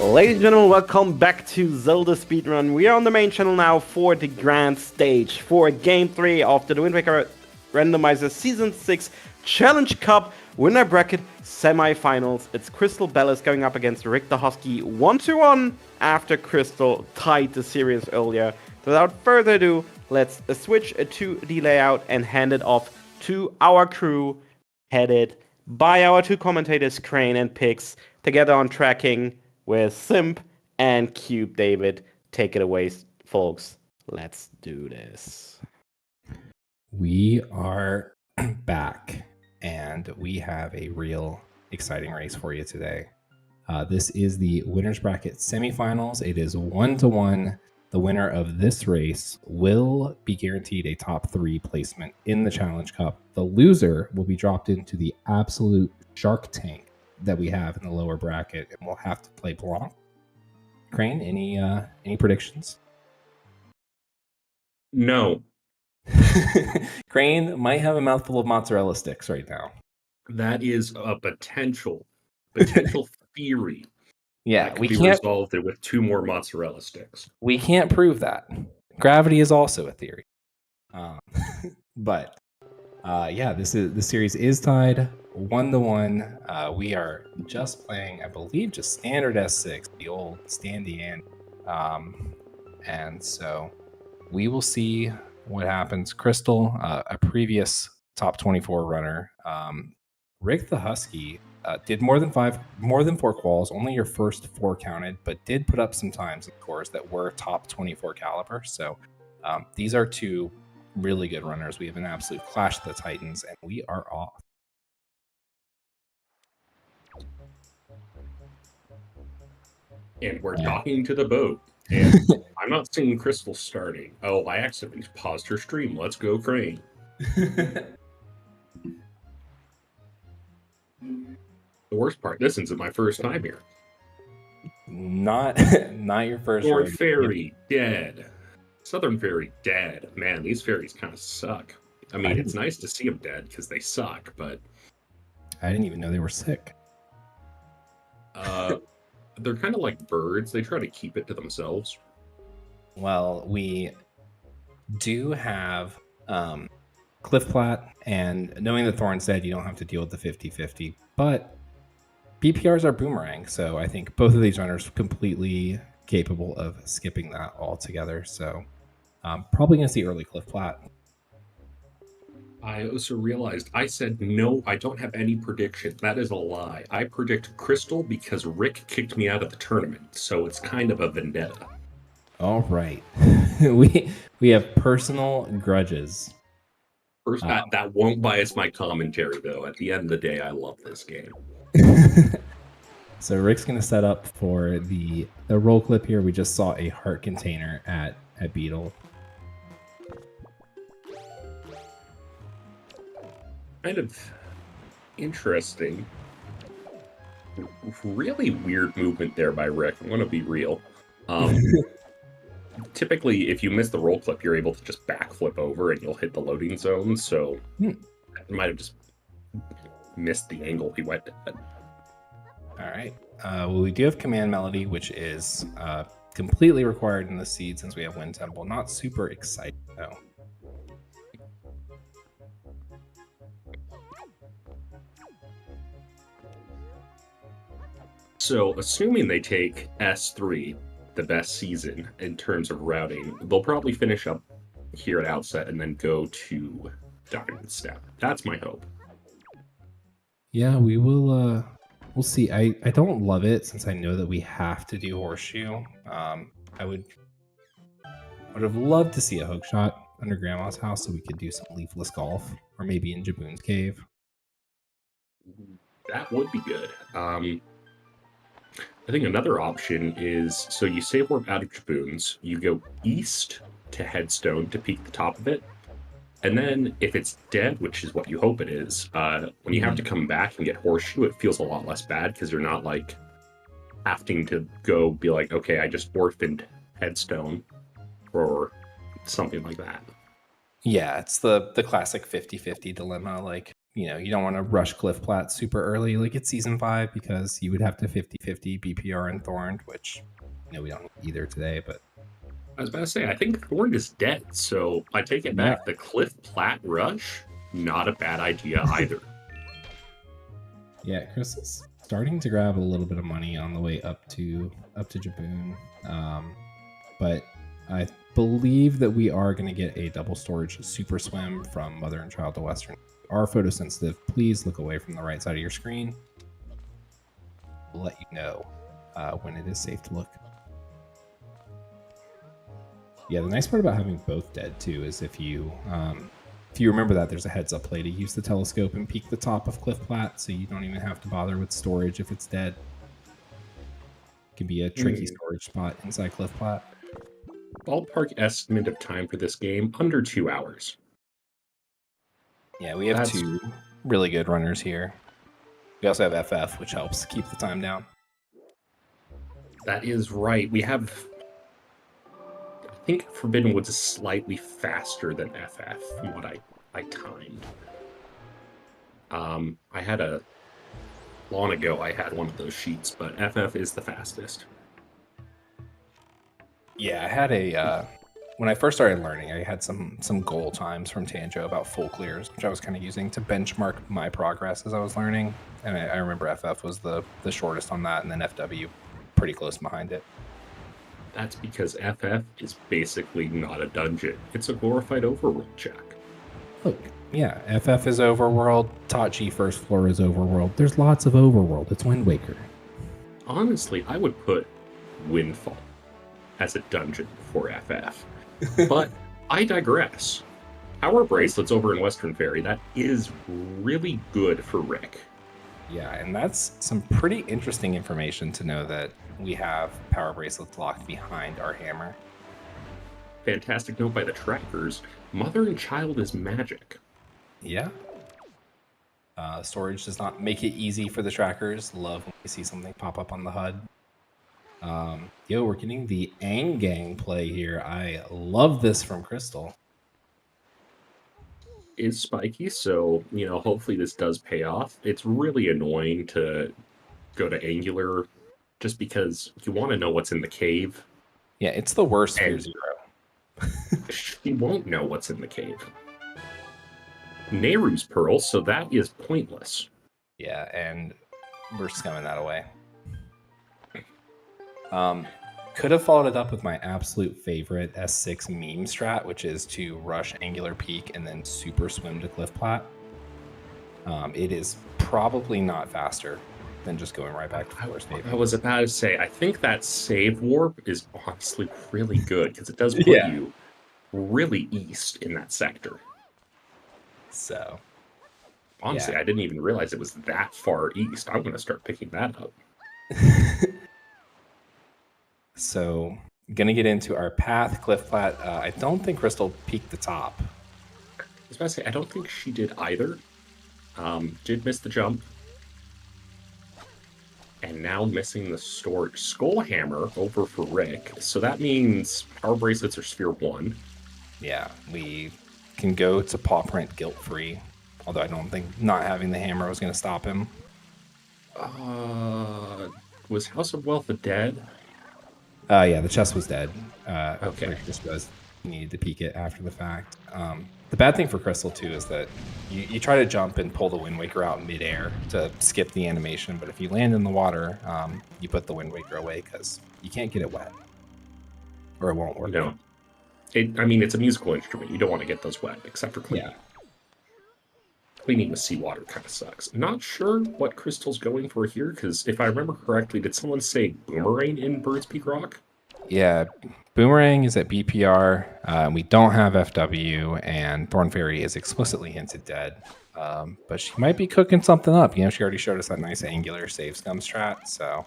Ladies and gentlemen, welcome back to Zelda Speedrun. We are on the main channel now for the grand stage for Game 3 of the Wind Waker Randomizer Season 6 Challenge Cup winner bracket semifinals. It's CrystalBellis going up against RickTheHusky 1-1 after Crystal tied the series earlier. Without further ado, let's switch to the layout and hand it off to our crew, headed by our two commentators, Crane and Pix, together on tracking with Simp and Cube David. Take it away, folks. Let's do this. We are back, and we have a real exciting race for you today. This is the winners bracket semifinals. It is 1-1. The winner of this race will be guaranteed a top 3 placement in the Challenge Cup. The loser will be dropped into the absolute shark tank that we have in the lower bracket, and we'll have to play Blanc. Crane, any predictions? No. Crane might have a mouthful of mozzarella sticks right now. That is a potential theory. Yeah, we can't resolve it with 2 more mozzarella sticks. We can't prove that. Gravity is also a theory. But the series is tied 1-1. We are just playing, I believe, just standard S6, the old standy and so we will see what happens. Crystal, a previous top 24 runner, RickTheHusky did more than 4 quals, only your first 4 counted, but did put up some times and scores that were top 24 caliber. So these are 2 really good runners. We have an absolute clash of the Titans, and we are off. And we're docking to the boat. And I'm not seeing Crystal starting. Oh, I accidentally paused her stream. Let's go, Crane. The worst part, this isn't my first time here. Not your first. North Fairy, dead. Southern Fairy, dead. Man, these fairies kind of suck. I mean, it's nice to see them dead because they suck, but... I didn't even know they were sick. They're kind of like birds. They try to keep it to themselves. Well, we do have Cliff Plat, and knowing that Thorn's dead, you don't have to deal with the 50-50, but BPRs are boomerang, so I think both of these runners are completely capable of skipping that altogether, so probably going to see early Cliff Plat. I also realized I said, no, I don't have any prediction. That is a lie. I predict Crystal because Rick kicked me out of the tournament, so it's kind of a vendetta. All right. we have personal grudges. First, that won't bias my commentary, though. At the end of the day, I love this game. So Rick's going to set up for the roll clip here. We just saw a heart container at Beetle. Kind of interesting. Really weird movement there by Rick. I'm going to be real. Typically, if you miss the roll clip, you're able to just backflip over and you'll hit the loading zone. So I might have just missed the angle he went at. All right. Well, we do have Command Melody, which is completely required in the seed since we have Wind Temple. Not super excited, though. So, assuming they take S3, the best season in terms of routing, they'll probably finish up here at Outset and then go to Diamond Step. That's my hope. Yeah, we will. We'll see. I don't love it since I know that we have to do Horseshoe. I would have loved to see a hook shot under Grandma's house so we could do some leafless golf, or maybe in Jaboon's cave. That would be good. I think another option is, so you save warp out of Jaboon's, you go east to Headstone to peek the top of it, and then if it's dead, which is what you hope it is, when you have to come back and get Horseshoe, it feels a lot less bad because you're not like having to go be like, okay, I just orphaned Headstone or something like that. Yeah, it's the classic 50-50 dilemma. Like, you don't want to rush Cliff Plat super early like it's season 5 because you would have to 50-50 BPR and Thorned, which we don't need either today, but I was about to say, I think Thorned is dead, so I take it back. The Cliff Plat rush, not a bad idea either. Yeah, Crystal's starting to grab a little bit of money on the way up to Jaboon, but I believe that we are going to get a double storage super swim from Mother and Child to Western. Are photosensitive, please look away from the right side of your screen. We'll let you know when it is safe to look. Yeah, the nice part about having both dead too is if you remember that, there's a heads up play to use the telescope and peek the top of Cliff Plat, so you don't even have to bother with storage if it's dead. It can be a tricky storage spot inside Cliff Plat. Ballpark estimate of time for this game, under 2 hours. Yeah, we have 2 really good runners here. We also have FF, which helps keep the time down. That is right. We have... I think Forbidden Woods is slightly faster than FF from what I timed. I had long ago, I had one of those sheets, but FF is the fastest. Yeah, I had when I first started learning, I had some goal times from Tanjo about full clears, which I was kind of using to benchmark my progress as I was learning. And I remember FF was the shortest on that, and then FW pretty close behind it. That's because FF is basically not a dungeon. It's a glorified overworld check. Look, yeah, FF is overworld, Tachi first floor is overworld. There's lots of overworld. It's Wind Waker. Honestly, I would put Windfall as a dungeon for FF. But I digress. Power bracelets over in Western Ferry, that is really good for Rick. Yeah, and that's some pretty interesting information to know that we have power bracelets locked behind our hammer. Fantastic note by the trackers. Mother and Child is magic. Yeah. Storage does not make it easy for the trackers. Love when we see something pop up on the HUD. We're getting the Aang Gang play here. I love this from Crystal. Is spiky, so, hopefully this does pay off. It's really annoying to go to Angular just because you want to know what's in the cave. Yeah, it's the worst Fear Zero. She won't know what's in the cave. Nehru's Pearl, so that is pointless. Yeah, and we're scumming that away. Could have followed it up with my absolute favorite S6 meme strat, which is to rush Angular Peak and then super swim to Cliff Plat. It is probably not faster than just going right back to floor state. I was about to say, I think that save warp is honestly really good because it does put you really east in that sector. So, honestly, I didn't even realize it was that far east. I'm going to start picking that up. So, gonna get into our path, Cliff Plat. I don't think Crystal peaked the top. I was about to say, I don't think she did either. Did miss the jump. And now missing the storage. Skull Hammer over for Rick. So that means power bracelets are sphere 1. Yeah, we can go to paw print guilt-free. Although I don't think not having the hammer was going to stop him. Was House of Wealth dead? Yeah, the chest was dead. Okay. Rick just was needed to peek it after the fact. The bad thing for Crystal, too, is that you try to jump and pull the Wind Waker out midair to skip the animation, but if you land in the water, you put the Wind Waker away because you can't get it wet. Or it won't work. No. It's a musical instrument. You don't want to get those wet, except for cleaning. Yeah. Cleaning with seawater kind of sucks. Not sure what Crystal's going for here, because if I remember correctly, did someone say Boomerang in Bird's Peak Rock? Yeah, Boomerang is at BPR. We don't have FW, and Thorn Fairy is explicitly hinted dead. But she might be cooking something up. She already showed us that nice angular save scum strat, so...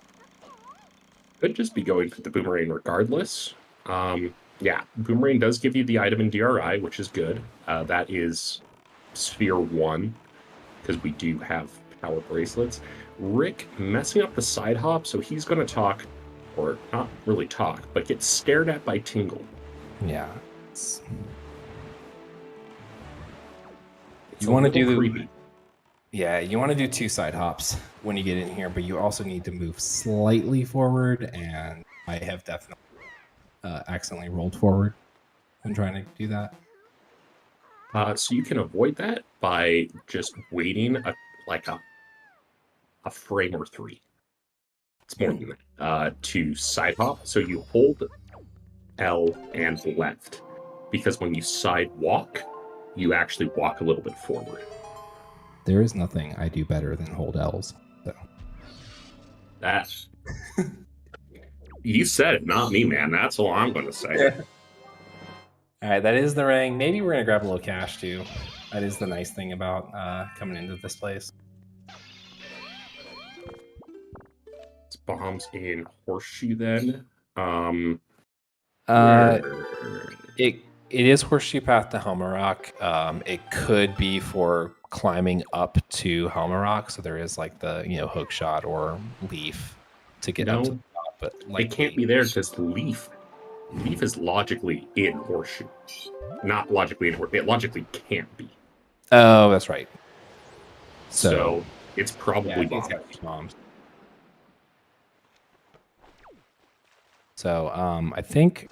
Could just be going for the Boomerang regardless. Yeah, Boomerang does give you the item in DRI, which is good. That is Sphere 1, because we do have power bracelets. Rick messing up the side hop, so he's going to talk, or not really talk, but get stared at by Tingle. Yeah. It's You want to do creepy. Yeah, you want to do 2 side hops when you get in here, but you also need to move slightly forward, and I have definitely accidentally rolled forward when trying to do that. So you can avoid that by just waiting a frame or 3. It's more than that. To side hop, so you hold L and left, because when you side walk, you actually walk a little bit forward. There is nothing I do better than hold L's. So. That you said it, not me, man. That's all I'm going to say. Yeah. All right, that is the ring. Maybe we're gonna grab a little cash too. That is the nice thing about coming into this place. It's bombs in horseshoe then. It is horseshoe path to Helma Rock. It could be for climbing up to Helma Rock, so there is like the hook shot or leaf to get up to the top. But it can't be there because the leaf is logically in horseshoe, not logically in horseshoe. It logically can't be. Oh, that's right. So it's probably bombs. So I think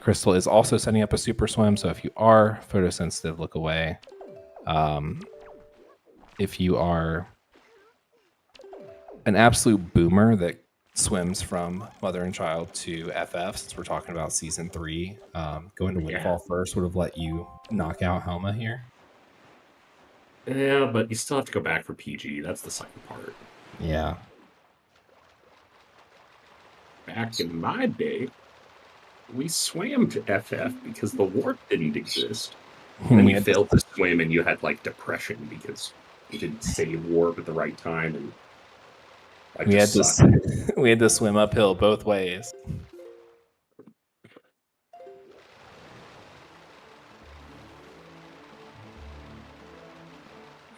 Crystal is also setting up a super swim. So if you are photosensitive, look away. If you are an absolute boomer that swims from mother and child to FF, since we're talking about season 3, going to Windfall first would have let you knock out Helma here. Yeah, but you still have to go back for PG. That's the second part. Yeah. Back in my day, we swam to FF because the warp didn't exist. And you failed to swim and you had like depression because you didn't save warp at the right time. And we had to swim uphill both ways.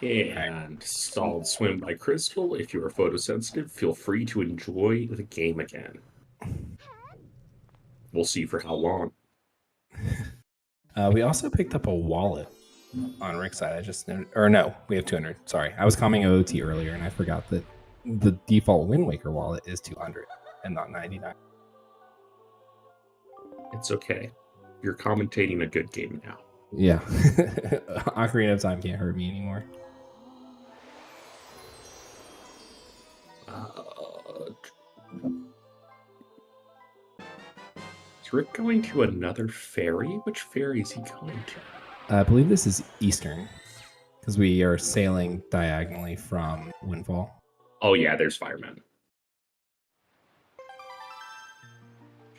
And solid swim by Crystal. If you are photosensitive, feel free to enjoy the game again. We'll see for how long. We also picked up a wallet on Rick's side. I just noted, or no, we have 200. Sorry, I was commenting OOT earlier and I forgot that the default Wind Waker wallet is 200 and not 99. It's okay. You're commentating a good game now. Yeah. Ocarina of Time can't hurt me anymore. Is Rick going to another ferry? Which ferry is he going to? I believe this is Eastern, because we are sailing diagonally from Windfall. Oh yeah, there's firemen.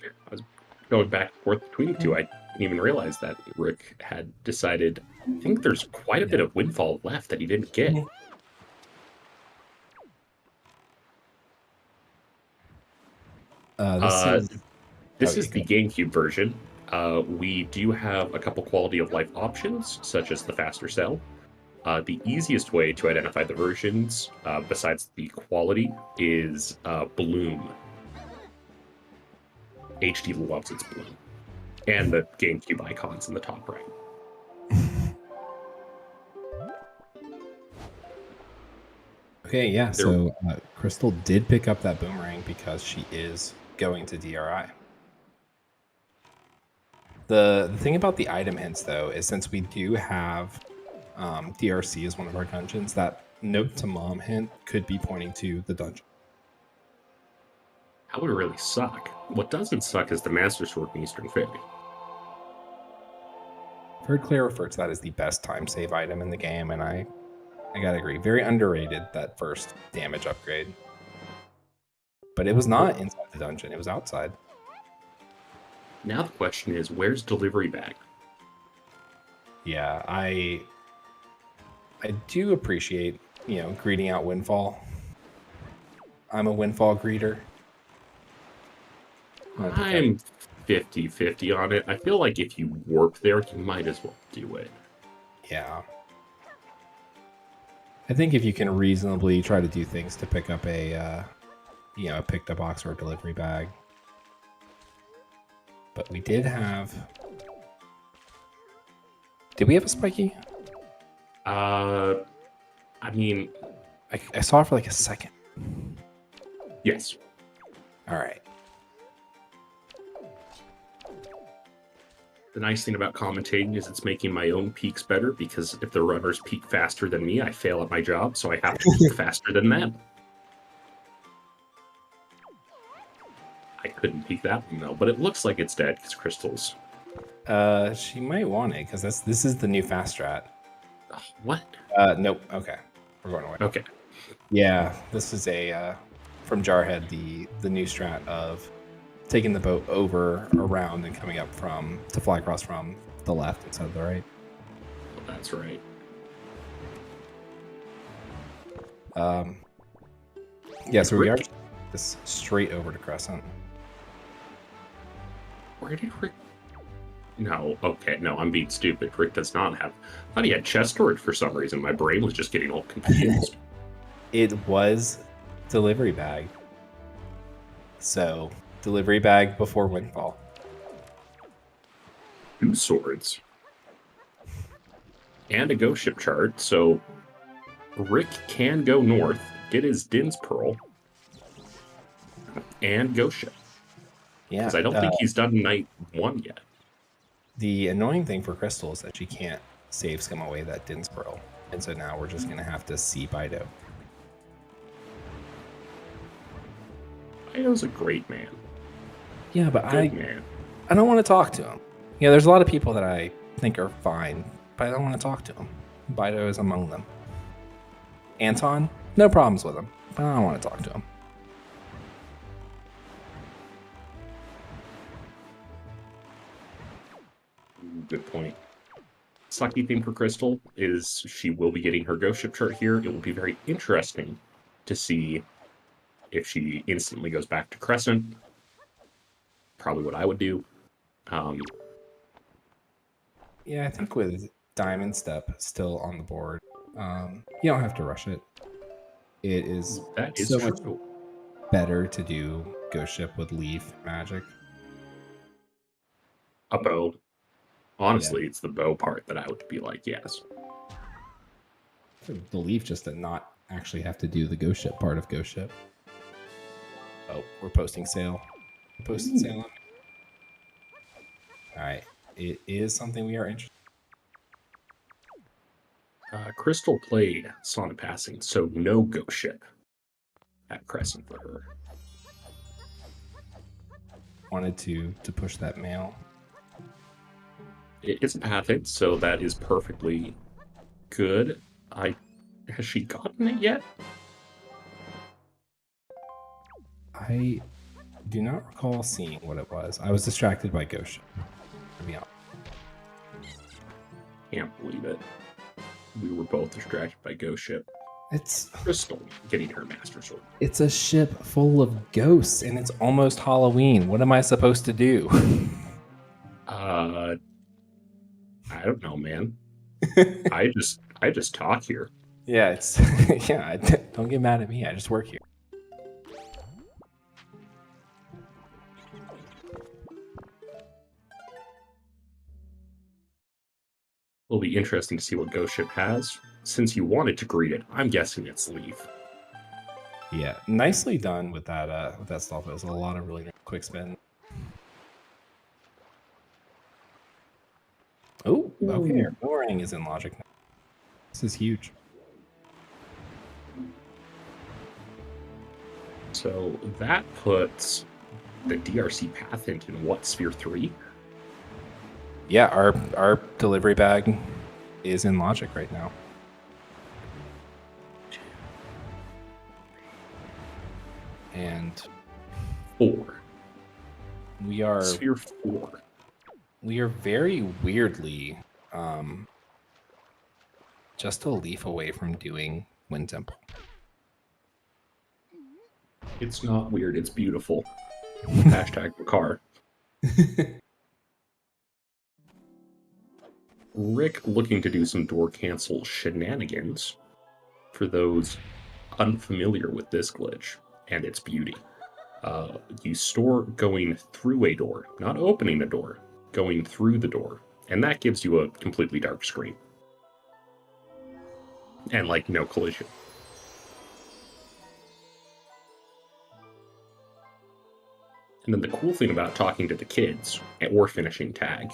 I was going back and forth between the two. I didn't even realize that Rick had decided. I think there's quite a bit of Windfall left that he didn't get. This is the GameCube version. We do have a couple quality of life options, such as the faster sail. The easiest way to identify the versions, besides the quality, is bloom. HD loves its bloom. And the GameCube icons in the top right. Okay, yeah, so Crystal did pick up that boomerang because she is going to DRI. The thing about the item hints, though, is since we do have DRC as one of our dungeons, that note to mom hint could be pointing to the dungeon. That would really suck. What doesn't suck is the Master Sword in Eastern Ferry. I've heard Claire refer to that as the best time save item in the game, and I gotta agree. Very underrated, that first damage upgrade. But it was not inside the dungeon, it was outside. Now the question is, where's delivery bag? Yeah, I do appreciate, greeting out Windfall. I'm a Windfall greeter. I'm 50-50 on it. I feel like if you warp there, you might as well do it. Yeah. I think if you can reasonably try to do things to pick up a picked up box or a delivery bag. But we did have... Did we have a spiky? I mean, I saw it for like a second. yes. All right. The nice thing about commentating is it's making my own peaks better, because if the runners peak faster than me, I fail at my job, so I have to peak faster than them. I couldn't peek that one though, but it looks like it's dead because Crystal's. She might want it because this is the new fast strat. What? Nope. Okay, we're going away. Okay. Yeah, this is a from Jarhead, the new strat of taking the boat over, around, and coming up to fly across from the left instead of the right. Well, that's right. Yeah, so we are this straight over to Crescent. Where did Rick? No, okay, no, I'm being stupid. Rick does not have. I thought he had chest storage for some reason. My brain was just getting all confused. It was delivery bag. So delivery bag before Windfall. 2 swords. And a ghost ship chart, so Rick can go north, get his Din's Pearl, and ghost ship. Yeah, Because I don't think he's done night 1 yet. The annoying thing for Crystal is that she can't save skim away that Din's Pearl. And so now we're just going to have to see Bido. Bido's a great man. Yeah, but Good man. I don't want to talk to him. Yeah, there's a lot of people that I think are fine, but I don't want to talk to him. Bido is among them. Anton, no problems with him, but I don't want to talk to him. Good point. Sucky thing for Crystal is she will be getting her ghost ship chart here. It will be very interesting to see if she instantly goes back to Crescent. Probably what I would do. Yeah, I think with Diamond Step still on the board, you don't have to rush it. It is That is so true. much better to do Ghost Ship with Leaf Magic. A bow. Honestly, it's the bow part that I would be like, yes. The Leaf just to not actually have to do the Ghost Ship part of Ghost Ship. Oh, we're posting sale. Posted sale. All right. It is something we are interested Crystal played Sonic Passing, so no ghost ship at Crescent for her. wanted to push that mail. It's a patent, so that is perfectly good. Has she gotten it yet? I do not recall seeing what it was. I was distracted by Ghost Ship. To be honest. Can't believe it. We were both distracted by Ghost Ship. It's Crystal getting her Master Sword. It's a ship full of ghosts, and it's almost Halloween. What am I supposed to do? I don't know, man. I just talk here. Yeah, it's yeah. Don't get mad at me. I just work here. It'll be interesting to see what Ghost Ship has. Since you wanted to greet it, I'm guessing it's Leaf. Yeah, nicely done with that. With stuff. It was a lot of really quick spin. Oh, okay. Our boomerang is in logic now. This is huge. So that puts the DRC path into what, Sphere 3? Yeah, our delivery bag is in logic right now. And 4. we are Sphere 4. We are very weirdly just a leaf away from doing Wind Temple. It's not weird, it's beautiful. Hashtag Bakar. Rick looking to do some door cancel shenanigans for those unfamiliar with this glitch and its beauty. You store going through a door, not opening a door, going through the door, and that gives you a completely dark screen. and like no collision. And then the cool thing about talking to the kids or finishing tag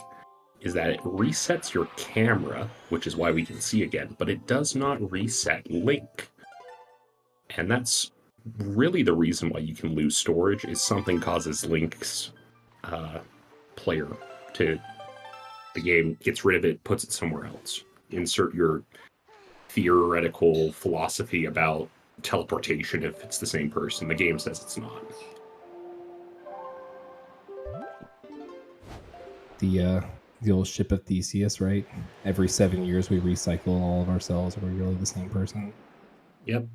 is that it resets your camera, which is why we can see again, but it does not reset Link. And that's really the reason why you can lose storage, is something causes Link's player to... The game gets rid of it, puts it somewhere else. Insert your theoretical philosophy about teleportation if it's the same person. The game says it's not. The old ship of Theseus, right? Every 7 years we recycle all of ourselves. Are we really the same person? Yep.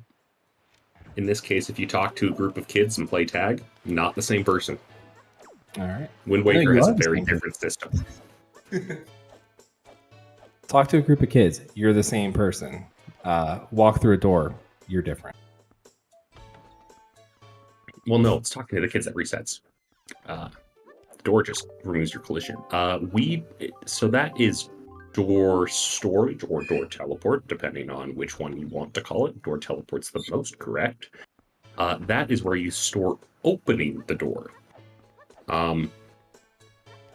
In this case, if you talk to a group of kids and play tag, not the same person. All right. Wind Waker has a very different system. Talk to a group of kids. You're the same person. Walk through a door. You're different. Well, no, it's talking to the kids that resets. The door just removes your collision. So that is door storage or door teleport, depending on which one you want to call it. Door teleport's the most correct. That is where you store opening the door.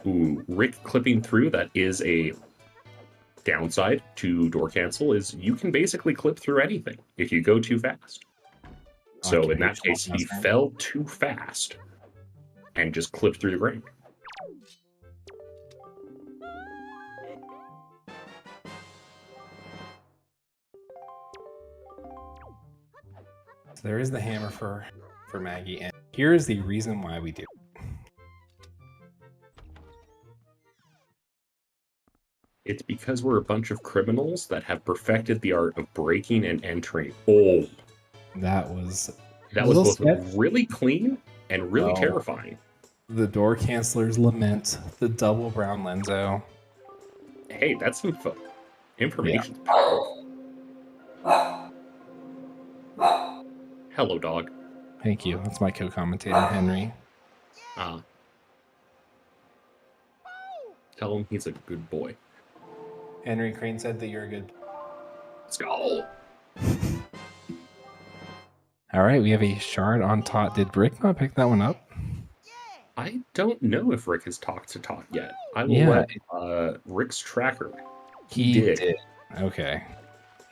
Rick clipping through, that is a downside to door cancel, is you can basically clip through anything if you go too fast. So in that case, he fell too fast and just clipped through the ground. So there is the hammer for Maggie, and here is the reason why we do it. It's because we're a bunch of criminals that have perfected the art of breaking and entering. Oh, that was both really clean and really terrifying. The door canceller's lament, the double brown lenso. Hey, that's info. Information's Yeah. powerful. Hello, dog. Thank you. That's my co-commentator, Henry. Tell him he's a good boy. Henry Crane said that you're a good... Let's go. All right, we have a shard on Tot. Did Rick not pick that one up? I don't know if Rick has talked to Tot yet. I will let Rick's tracker. He did. Okay.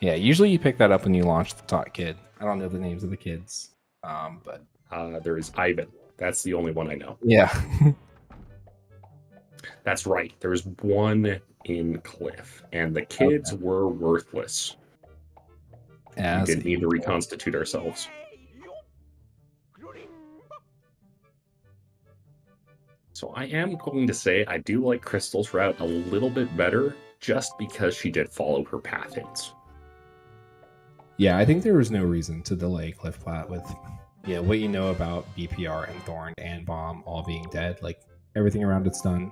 Yeah, usually you pick that up when you launch the Tot Kid. I don't know the names of the kids, but... there is Ivan. That's the only one I know. Yeah. That's right. There was one in Cliff, and the kids were worthless. We didn't need to reconstitute ourselves. So I am going to say I do like Crystal's route a little bit better, just because she did follow her path hints. Yeah, I think there was no reason to delay Cliff Plat with, what you know about BPR and Thorn and Bomb all being dead. Like, everything around it's done.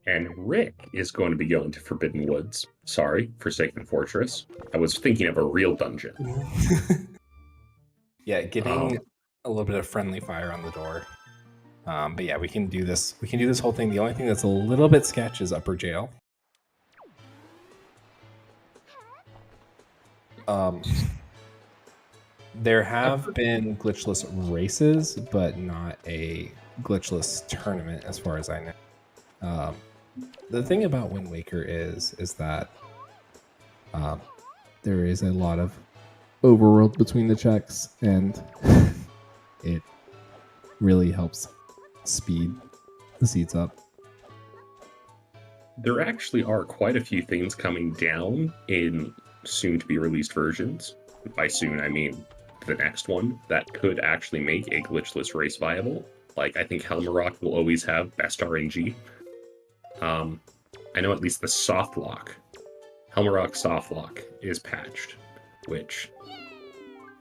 And Rick is going to be going to Forbidden Woods. Sorry, Forsaken Fortress. I was thinking of a real dungeon. Yeah, getting a little bit of friendly fire on the door. But yeah, we can do this. We can do this whole thing. The only thing that's a little bit sketch is Upper Jail. There have been glitchless races, but not a glitchless tournament, as far as I know. The thing about Wind Waker is that there is a lot of overworld between the checks, and it really helps speed the seeds up. There actually are quite a few things coming down in soon-to-be-released versions. By soon, I mean the next one, that could actually make a glitchless race viable. Like, I think Helmarock will always have best RNG. I know at least the soft lock, Helmarock soft lock, is patched, which,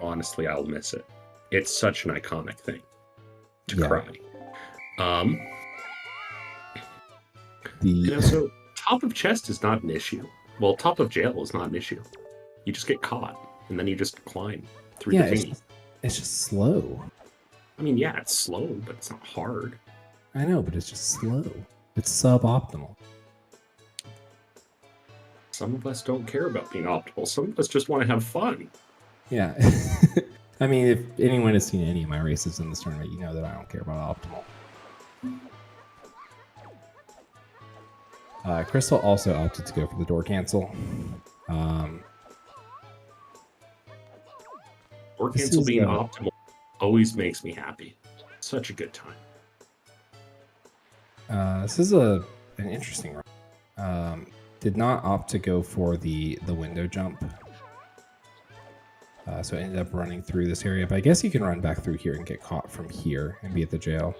honestly, I'll miss it. It's such an iconic thing to cry. So top of chest is not an issue. Well, top of jail is not an issue. You just get caught, and then you just climb through the thingy. It's just slow. I mean, yeah, it's slow, but it's not hard. I know, but it's just slow. It's suboptimal. Some of us don't care about being optimal. Some of us just want to have fun. Yeah. I mean, if anyone has seen any of my races in this tournament, you know that I don't care about optimal. Crystal also opted to go for the door cancel. Door cancel being optimal always makes me happy. Such a good time. This is an interesting run. Did not opt to go for the window jump. So I ended up running through this area, but I guess you can run back through here and get caught from here and be at the jail.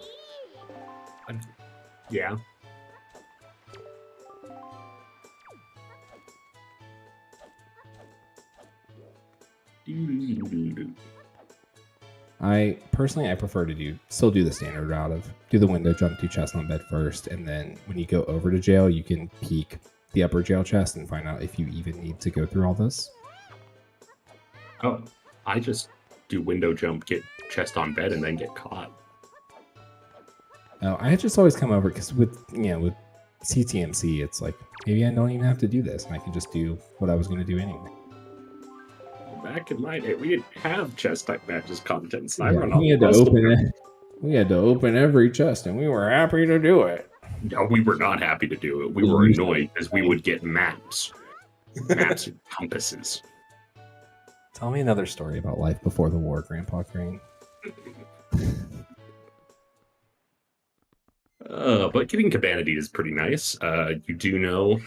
Yeah. I prefer to still do the standard route of do the window jump, do chest on bed first, and then when you go over to jail, you can peek the upper jail chest and find out if you even need to go through all this. Oh, I just do window jump, get chest on bed, and then get caught. Oh, I just always come over because with CTMC, it's like maybe I don't even have to do this, and I can just do what I was going to do anyway. Back in my day, we didn't have chest type matches contents. We had to open every chest, and we were happy to do it. No, we were not happy to do it. We were annoyed because we would get maps and compasses. Tell me another story about life before the war, Grandpa Crane. But getting Cabanity is pretty nice. You do know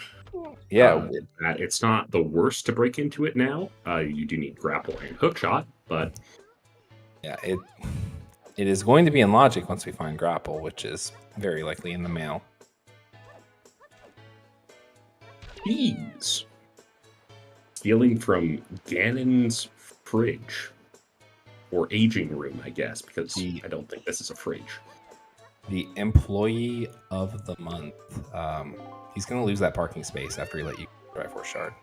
that it's not the worst to break into it now. You do need grapple and hookshot, but... Yeah, it is going to be in logic once we find grapple, which is very likely in the mail. Bees. Stealing from Ganon's fridge. Or aging room, I guess, because I don't think this is a fridge. The employee of the month. He's going to lose that parking space after he let you drive for a shard.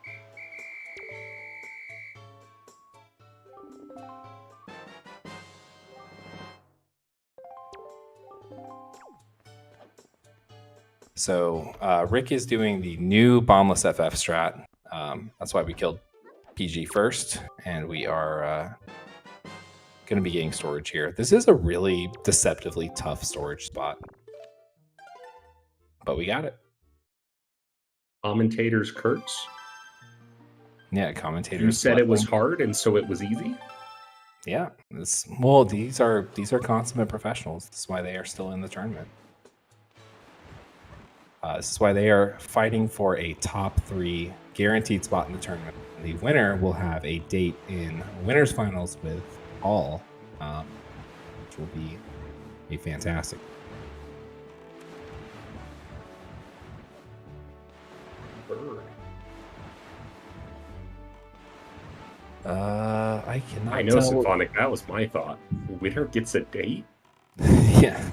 So Rick is doing the new bombless FF strat. That's why we killed PG first, and we are going to be getting storage here. This is a really deceptively tough storage spot, but we got it. Commentators Kurtz. Yeah, commentators. You said it was hard, and so it was easy. Yeah, these are consummate professionals. This is why they are still in the tournament. This is why they are fighting for a top 3 guaranteed spot in the tournament. The winner will have a date in winners finals with all, which will be a fantastic. I cannot. I know, Symphonic. That was my thought. The winner gets a date. Yeah,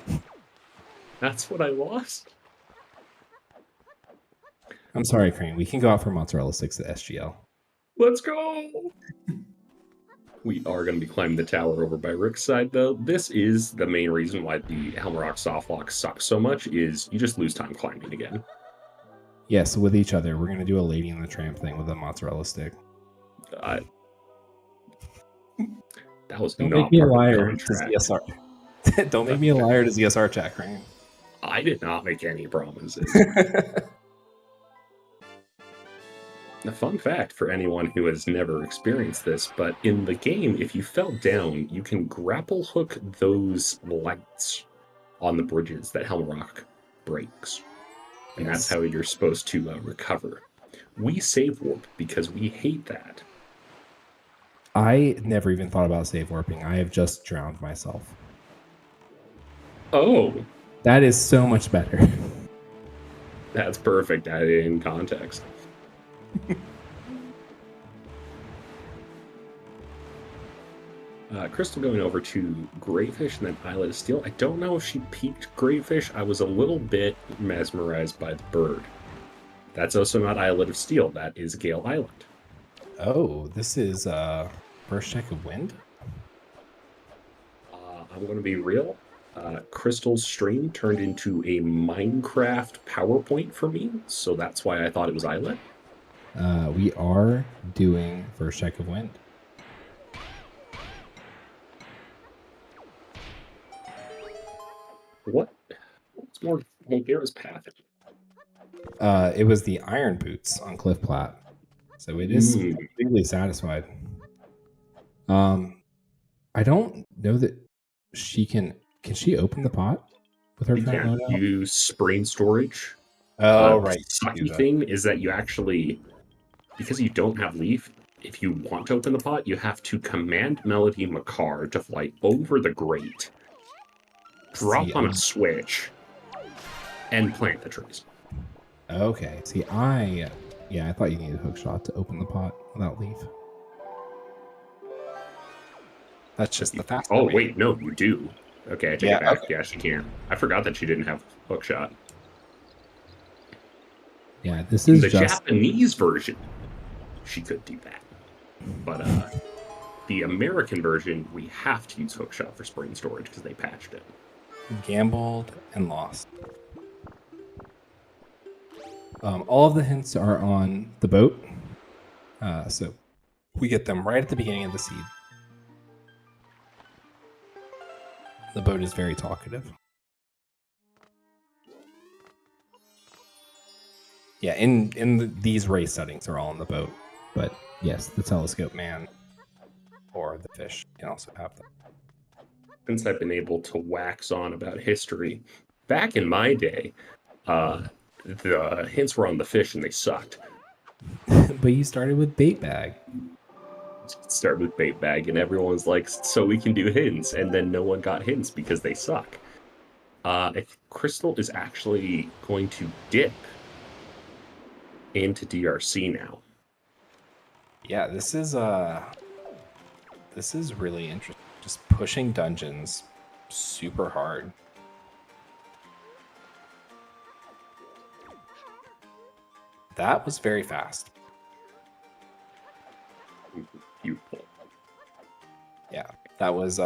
that's what I lost. I'm sorry, Crane. We can go out for mozzarella sticks at SGL. Let's go! We are going to be climbing the tower over by Rick's side, though. This is the main reason why the Helmrock softlock sucks so much, is you just lose time climbing again. Yeah, so with each other, we're going to do a Lady and the Tramp thing with a mozzarella stick. That was Don't not make me a part of the liar to contract. ZSR. Don't make me a liar to ZSR chat, Crane. I did not make any promises. A fun fact for anyone who has never experienced this, but in the game, if you fell down, you can grapple hook those lights on the bridges that Helmrock breaks. And that's how you're supposed to recover. We save warp because we hate that. I never even thought about save warping. I have just drowned myself. Oh! That is so much better. That's perfect, added in context. Crystal going over to Greyfish and then Islet of Steel. I don't know if she peaked Greyfish. I was a little bit mesmerized by the bird. That's also not Islet of Steel. That is Gale Island. Oh, this is first check of wind? I'm going to be real. Crystal's stream turned into a Minecraft PowerPoint for me, so that's why I thought it was Islet. We are doing First Check of Wind. What? What's more Mulgara's path? It was the Iron Boots on Cliff Plat, so it is completely satisfied. I don't know that she can. Can she open the pot with her current Yeah, loadout? use sprain storage. Oh, The right. sucky thing is that you actually, because you don't have leaf, if you want to open the pot, you have to command Melody Makar to fly over the grate, drop on a switch, and plant the trees. Okay. See, I thought you needed a hook shot to open the pot without leaf. That's just the faster way. Wait, no, you do. Okay, I take it back. Okay. Yeah, she can. I forgot that she didn't have hook shot. Yeah, this is the Japanese version. She could do that, but the American version, we have to use hook shot for sprain storage because they patched it. Gambled and lost. All of the hints are on the boat, so we get them right at the beginning of the seed. The boat is very talkative. Yeah, these race settings are all on the boat, but yes, the telescope man or the fish can also have them. Since I've been able to wax on about history, back in my day, the hints were on the fish and they sucked. But you started with bait bag. Start with bait bag, and everyone's like, so we can do hints, and then no one got hints because they suck. I think Crystal is actually going to dip into DRC now. Yeah, this is really interesting. Just pushing dungeons super hard. That was very fast. Beautiful. Yeah, that was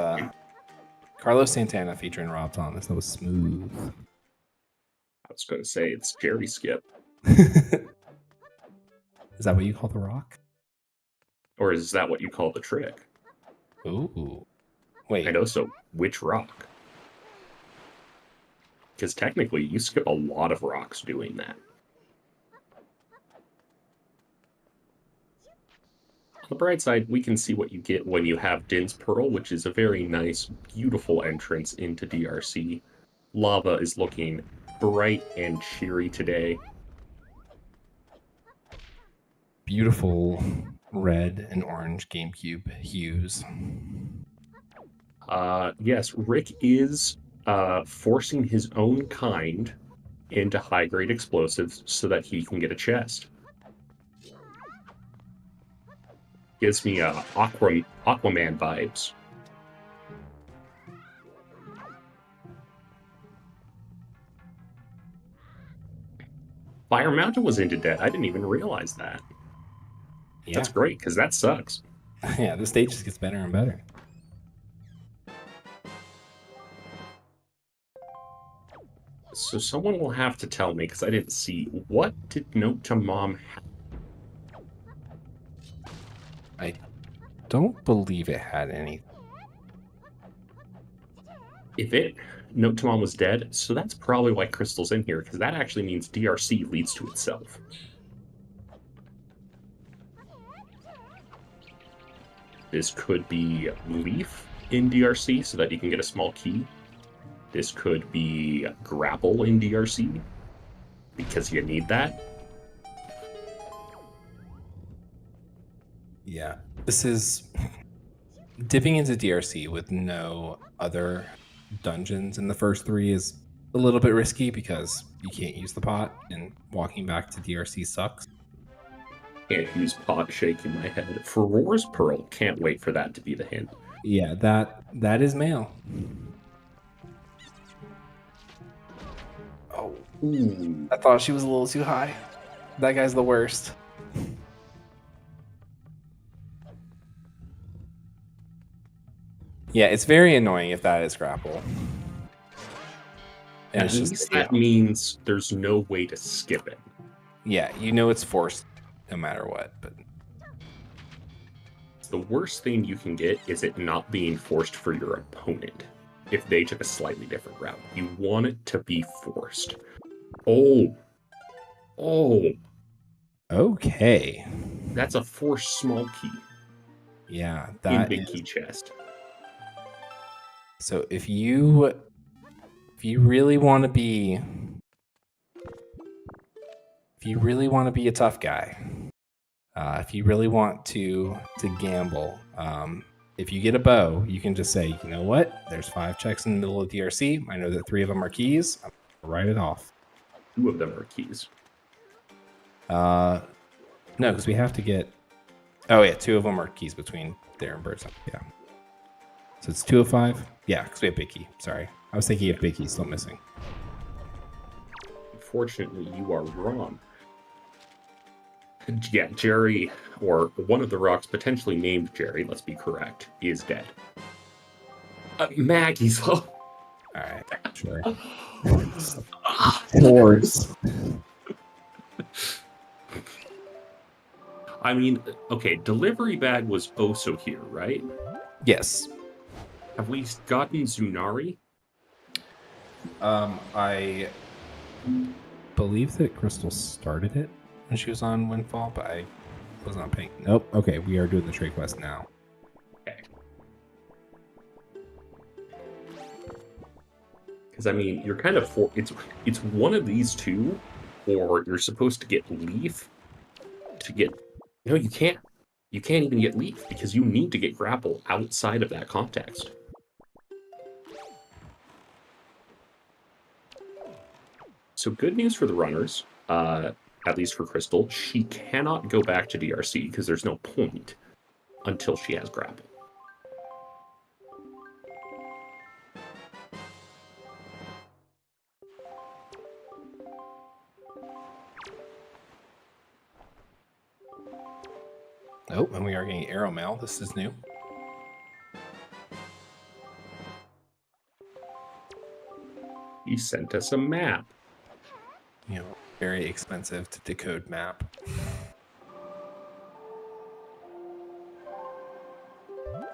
Carlos Santana featuring Rob Thomas. That was smooth. I was going to say it's Jerry Skip. Is that what you call the rock? Or is that what you call the trick? Ooh. Wait. I know, so which rock? Because technically, you skip a lot of rocks doing that. On the bright side, we can see what you get when you have Din's Pearl, which is a very nice, beautiful entrance into DRC. Lava is looking bright and cheery today. Beautiful red and orange GameCube hues. Yes, Rick is forcing his own kind into high-grade explosives so that he can get a chest. Gives me Aquaman vibes. Fire Mountain was into debt. I didn't even realize that. Yeah. That's great, because that sucks. Yeah, the stage just gets better and better. So someone will have to tell me, because I didn't see, what did Note to Mom have? I don't believe it had any. If Note to Mom was dead, so that's probably why Crystal's in here, because that actually means DRC leads to itself. This could be Leaf in DRC, so that you can get a small key. This could be Grapple in DRC, because you need that. Yeah, this is dipping into DRC with no other dungeons in the first 3 is a little bit risky because you can't use the pot, and walking back to DRC sucks. Can't use pot, shaking my head. Furor's Pearl, can't wait for that to be the hint. Yeah, that is male. Oh, I thought she was a little too high. That guy's the worst. Yeah, it's very annoying if that is grapple. And At it's least just, that means there's no way to skip it. yeah, you know it's forced no matter what. But The worst thing you can get is it not being forced for your opponent if they took a slightly different route. You want it to be forced. Oh. okay. That's a forced small key Yeah, in that big is. key chest. So if you really want to be a tough guy, if you really want to gamble, if you get a bow, you can just say, you know what? There's 5 checks in the middle of DRC. I know that 3 of them are keys. I'm gonna write it off. 2 of them are keys. No, because we have to get. Oh yeah, 2 of them are keys between there and Birds. Yeah. So it's 2 of 5. Yeah, because we have big key. Sorry, I was thinking of big key still missing. Unfortunately, you are wrong. Yeah, Jerry, or one of the rocks potentially named Jerry, let's be correct, is dead. Maggie's low. All right, sure. Horse. I mean, okay, delivery bag was also here, right? Yes. Have we gotten Zunari? I believe that Crystal started it when she was on Windfall, but I was not paying. Nope. Okay, we are doing the trade quest now. Okay. Because I mean, you're kind of it's one of these two, or you're supposed to get Leaf to get. No, you can't. You can't even get Leaf because you need to get Grapple outside of that context. So good news for the runners, at least for Crystal. She cannot go back to DRC because there's no point until she has Grapple. Oh, and we are getting arrow mail. This is new. He sent us a map. You know, very expensive to decode map.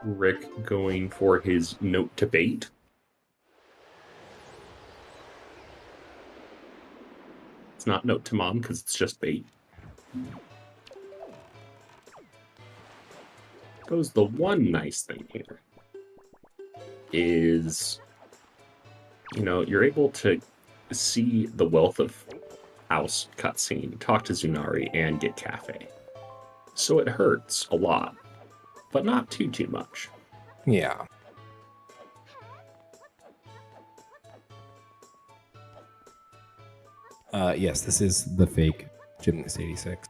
Rick going for his note to bait. It's not note to mom because it's just bait. Goes the one nice thing here is, you know, you're able to see the Wealth of House cutscene, talk to Zunari, and get Cafe. So it hurts a lot, but not too much. Yeah. Yes, this is the fake Gymnast 86.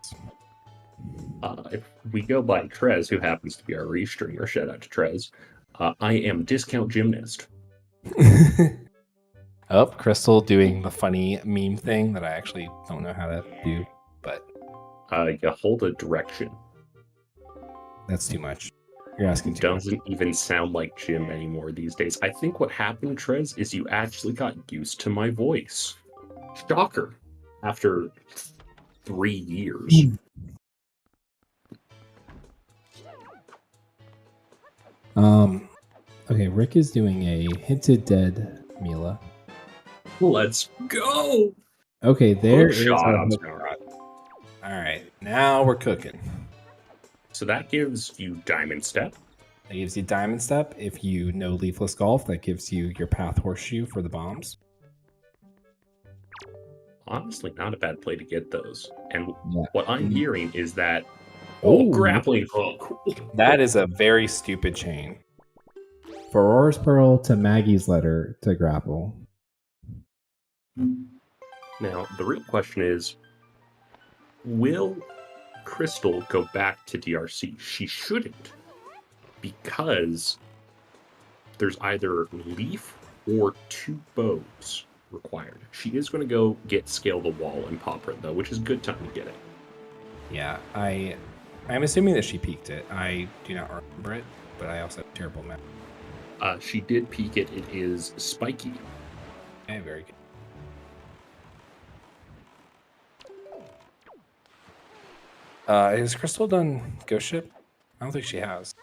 If we go by Trez, who happens to be our restringer, shout out to Trez, I am Discount Gymnast. Oh, Crystal doing the funny meme thing that I actually don't know how to do, but You hold a direction. that's too much. You're asking too much. Doesn't even sound like Jim anymore these days. I think what happened, Trez, is you actually got used to my voice. Shocker. After 3 years. Okay, Rick is doing a hinted dead Mila. Let's go! Okay, there is shot our on hook Zunari. shot. All right, now we're cooking. So that gives you Diamond Step. That gives you Diamond Step. If you know Leafless Golf, that gives you your Path Horseshoe for the bombs. Honestly, not a bad play to get those. And Yeah. what I'm hearing is that Oh, grappling hook. That is a very stupid chain. For Aurora's Pearl to Maggie's letter to grapple. Now, the real question is, will Crystal go back to DRC? She shouldn't, because there's either Leaf or 2 bows required. She is going to go get Scale the Wall and pop her, though, which is a good time to get it. Yeah, I'm assuming that she peaked it. I do not remember it, but I also have terrible math. She did peek it. It is spiky. Okay, very good. Has Crystal done Ghost Ship? I don't think she has.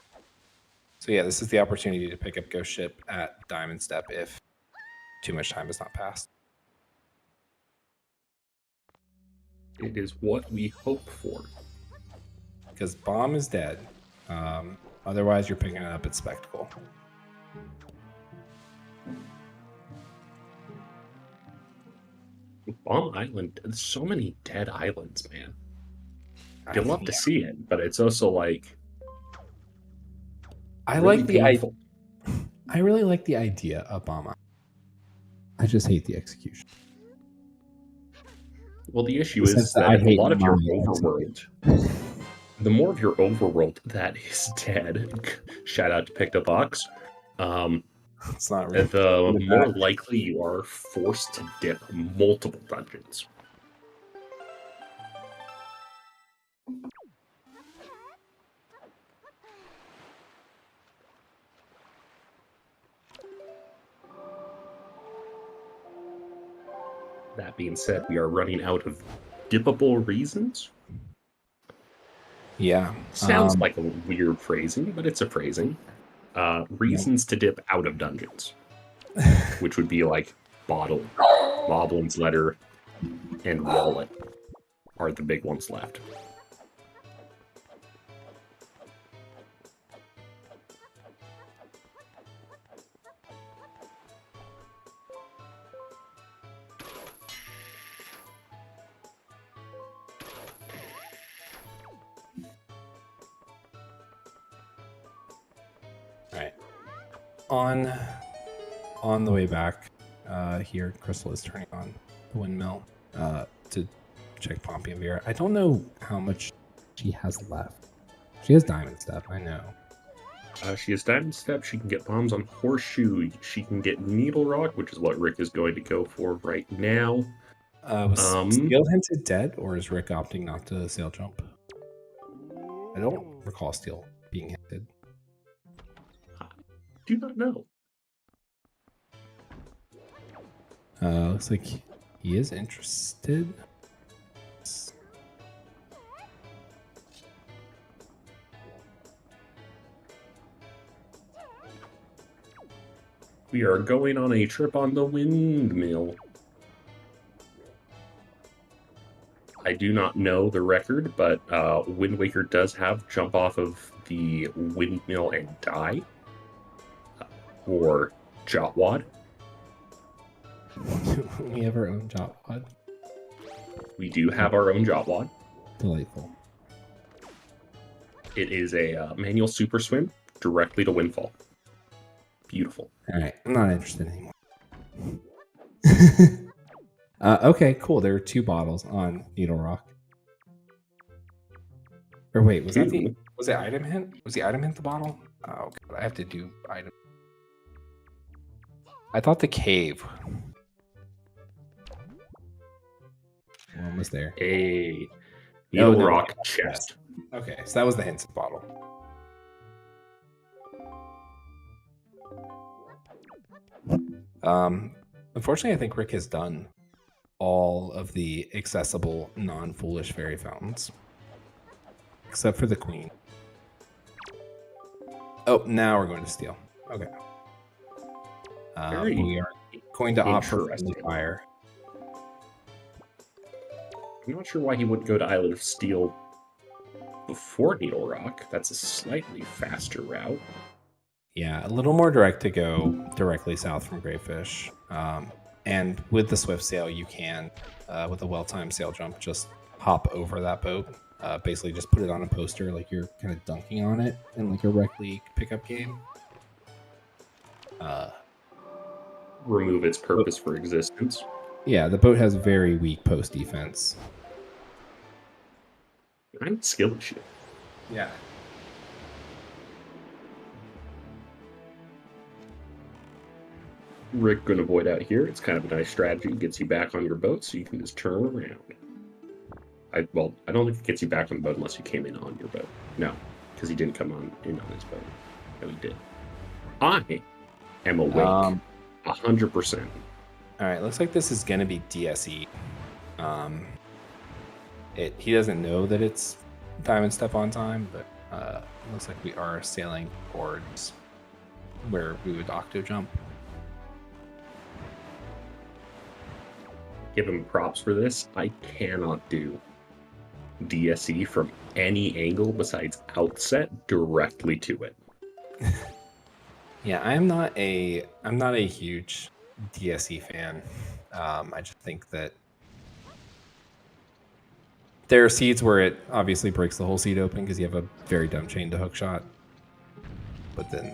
So yeah, this is the opportunity to pick up Ghost Ship at Diamond Step if too much time has not passed. It is what we hope for. Because Bomb is dead. Otherwise, you're picking it up at Spectacle. Bomb Island, there's so many dead islands, man. You'd love to see it, but it's also like I really like the idea. painful. I really like the idea of Bomb Island. I just hate the execution. Well, the issue Since is that I a hate lot of your my overworld, the more of your overworld that is dead, shout out to Pick the Box, It's not really. the more likely you are forced to dip multiple dungeons. That being said, we are running out of dippable reasons. Yeah. Sounds like a weird phrasing, but it's a phrasing. Reasons to dip out of dungeons, which would be like Bottle, Moblin's Letter, and Wallet are the big ones left. Right. On the way back, here, Crystal is turning on the windmill to check Pompey and Vera. I don't know how much she has left. She has Diamond Step, I know. She has Diamond Step. She can get bombs on Horseshoe. She can get Needle Rock, which is what Rick is going to go for right now. Was Steel hinted dead, or is Rick opting not to sail jump? I don't recall Steel being hinted. Do not know. Looks like he is interested. We are going on a trip on the windmill. I do not know the record, but Wind Waker does have jump off of the windmill and die. Or Jotwad. We have our own Jotwad. We do have our own Jotwad. Delightful. It is a manual super swim directly to Windfall. Beautiful. All right, I'm not interested anymore. Okay, cool. There are 2 bottles on Needle Rock. Or wait, was the item hint? Was the item hint the bottle? Oh god, I have to do item. I thought the cave. We're almost there. A Needle Rock chest. Okay, so that was the hints bottle. Unfortunately, I think Rick has done all of the accessible, non-foolish fairy fountains. Except for the queen. Oh, now we're going to steal. Okay. We are going to opt for friendly fire. I'm not sure why he wouldn't go to Island of Steel before Needle Rock. That's a slightly faster route. Yeah, a little more direct to go directly south from Greyfish. And with the swift sail, you can, with a well-timed sail jump, just hop over that boat. Basically, just put it on a poster, like you're kind of dunking on it in like a Rec League pickup game. Remove its purpose for existence. Yeah, the boat has very weak post defense. I'm skill issue. Yeah. Rick gonna avoid out here. It's kind of a nice strategy. It gets you back on your boat, so you can just turn around. I don't think it gets you back on the boat unless you came in on your boat. No, because he didn't come in on his boat. No, he did. I am awake. 100%. All right, looks like this is going to be DSE. He doesn't know that it's Diamond Step on time, but looks like we are sailing towards where we would octo jump. Give him props for this. I cannot do DSE from any angle besides outset directly to it. Yeah, I'm not a huge DSE fan. I just think that there are seeds where it obviously breaks the whole seed open because you have a very dumb chain to hook shot. But then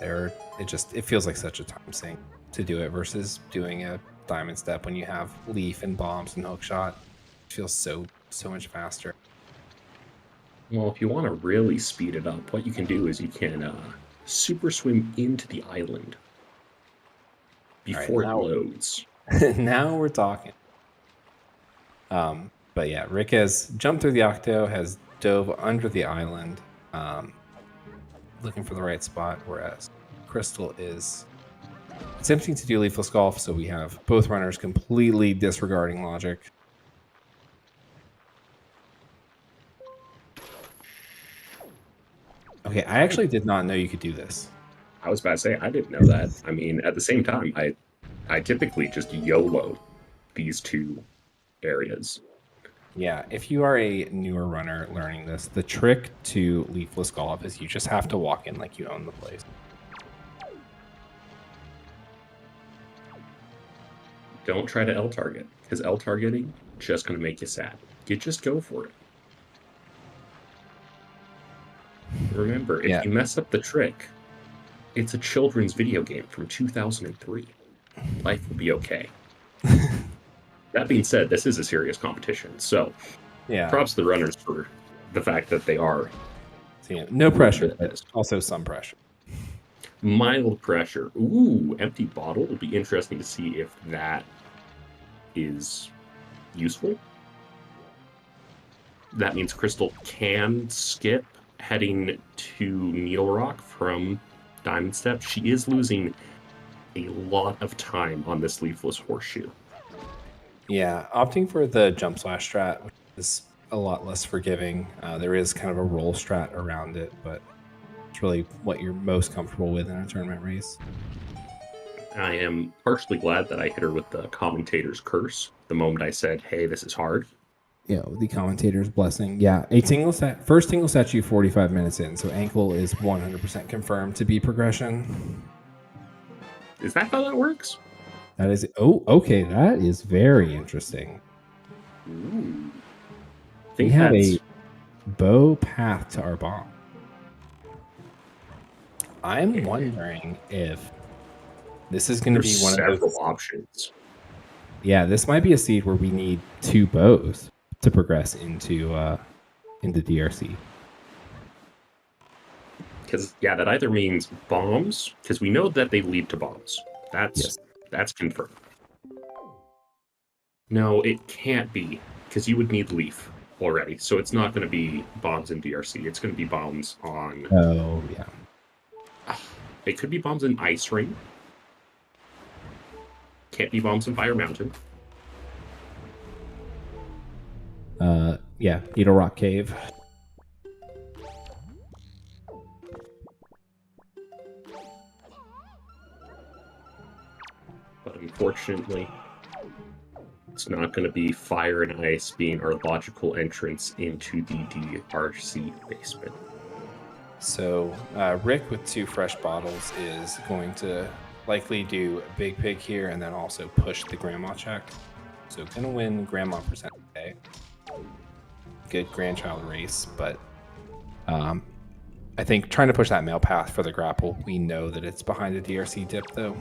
it feels like such a time sink to do it versus doing a Diamond Step when you have leaf and bombs and hook shot. It feels so much faster. Well, if you want to really speed it up, what you can do is you can super swim into the island before it loads. Now we're talking. But yeah, Rick has jumped through the octo, has dove under the island, looking for the right spot, whereas Crystal is attempting to do leafless golf, so we have both runners completely disregarding logic. Okay, I actually did not know you could do this. I was about to say, I didn't know that. I mean, at the same time, I typically just YOLO these two areas. Yeah, if you are a newer runner learning this, the trick to leafless golf is you just have to walk in like you own the place. Don't try to L target, because L targeting just going to make you sad. You just go for it. Remember, if you mess up the trick, it's a children's video game from 2003. Life will be okay. That being said, this is a serious competition, so props to the runners for the fact that they are. So, yeah, no pressure, but also some pressure. Mild pressure. Ooh, empty bottle. It'll be interesting to see if that is useful. That means Crystal can skip heading to Needle Rock from Diamond Step. She is losing a lot of time on this leafless horseshoe. Yeah, opting for the jump slash strat, which is a lot less forgiving. There is kind of a roll strat around it, but it's really what you're most comfortable with in a tournament race. I am partially glad that I hit her with the commentator's curse the moment I said, hey, this is hard. Yeah, the commentator's blessing. Yeah, first tingle statue 45 minutes in, so ankle is 100% confirmed to be progression. Is that how that works? That is, okay, that is very interesting. Ooh. We have a bow path to our bomb. I'm wondering if this is going to be one of those options. Yeah, this might be a seed where we need two bows to progress into DRC. Because that either means bombs, because we know that they lead to bombs. That's confirmed. No, it can't be, because you would need leaf already. So it's not going to be bombs in DRC. It's going to be bombs on. Oh yeah. It could be bombs in Ice Ring. Can't be bombs in Fire Mountain. Yeah, Needle Rock Cave. But unfortunately, it's not going to be Fire and Ice being our logical entrance into the DRC basement. So Rick with 2 fresh bottles is going to likely do a Big Pig here and then also push the Grandma check. So gonna win Grandma percent today. Good grandchild race, but I think trying to push that male path for the grapple, we know that it's behind the DRC dip though.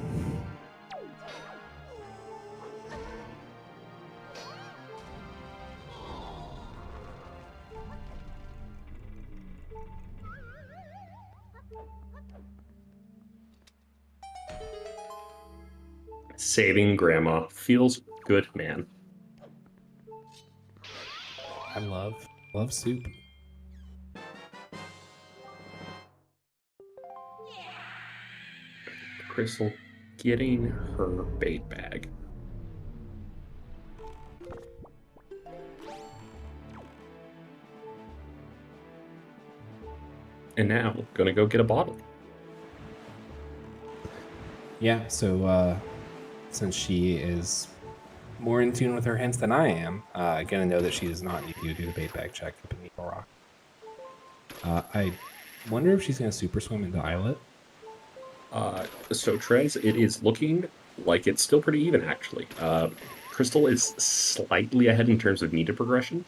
Saving Grandma feels good, man. I love soup. Crystal, getting her bait bag. And now, gonna go get a bottle. Yeah, so since she is more in tune with her hints than I am, gonna know that she does not need to do the bait bag check up in Eagle Rock. I wonder if she's gonna super swim into Islet. So Trez, it is looking like it's still pretty even, actually. Crystal is slightly ahead in terms of needed progression,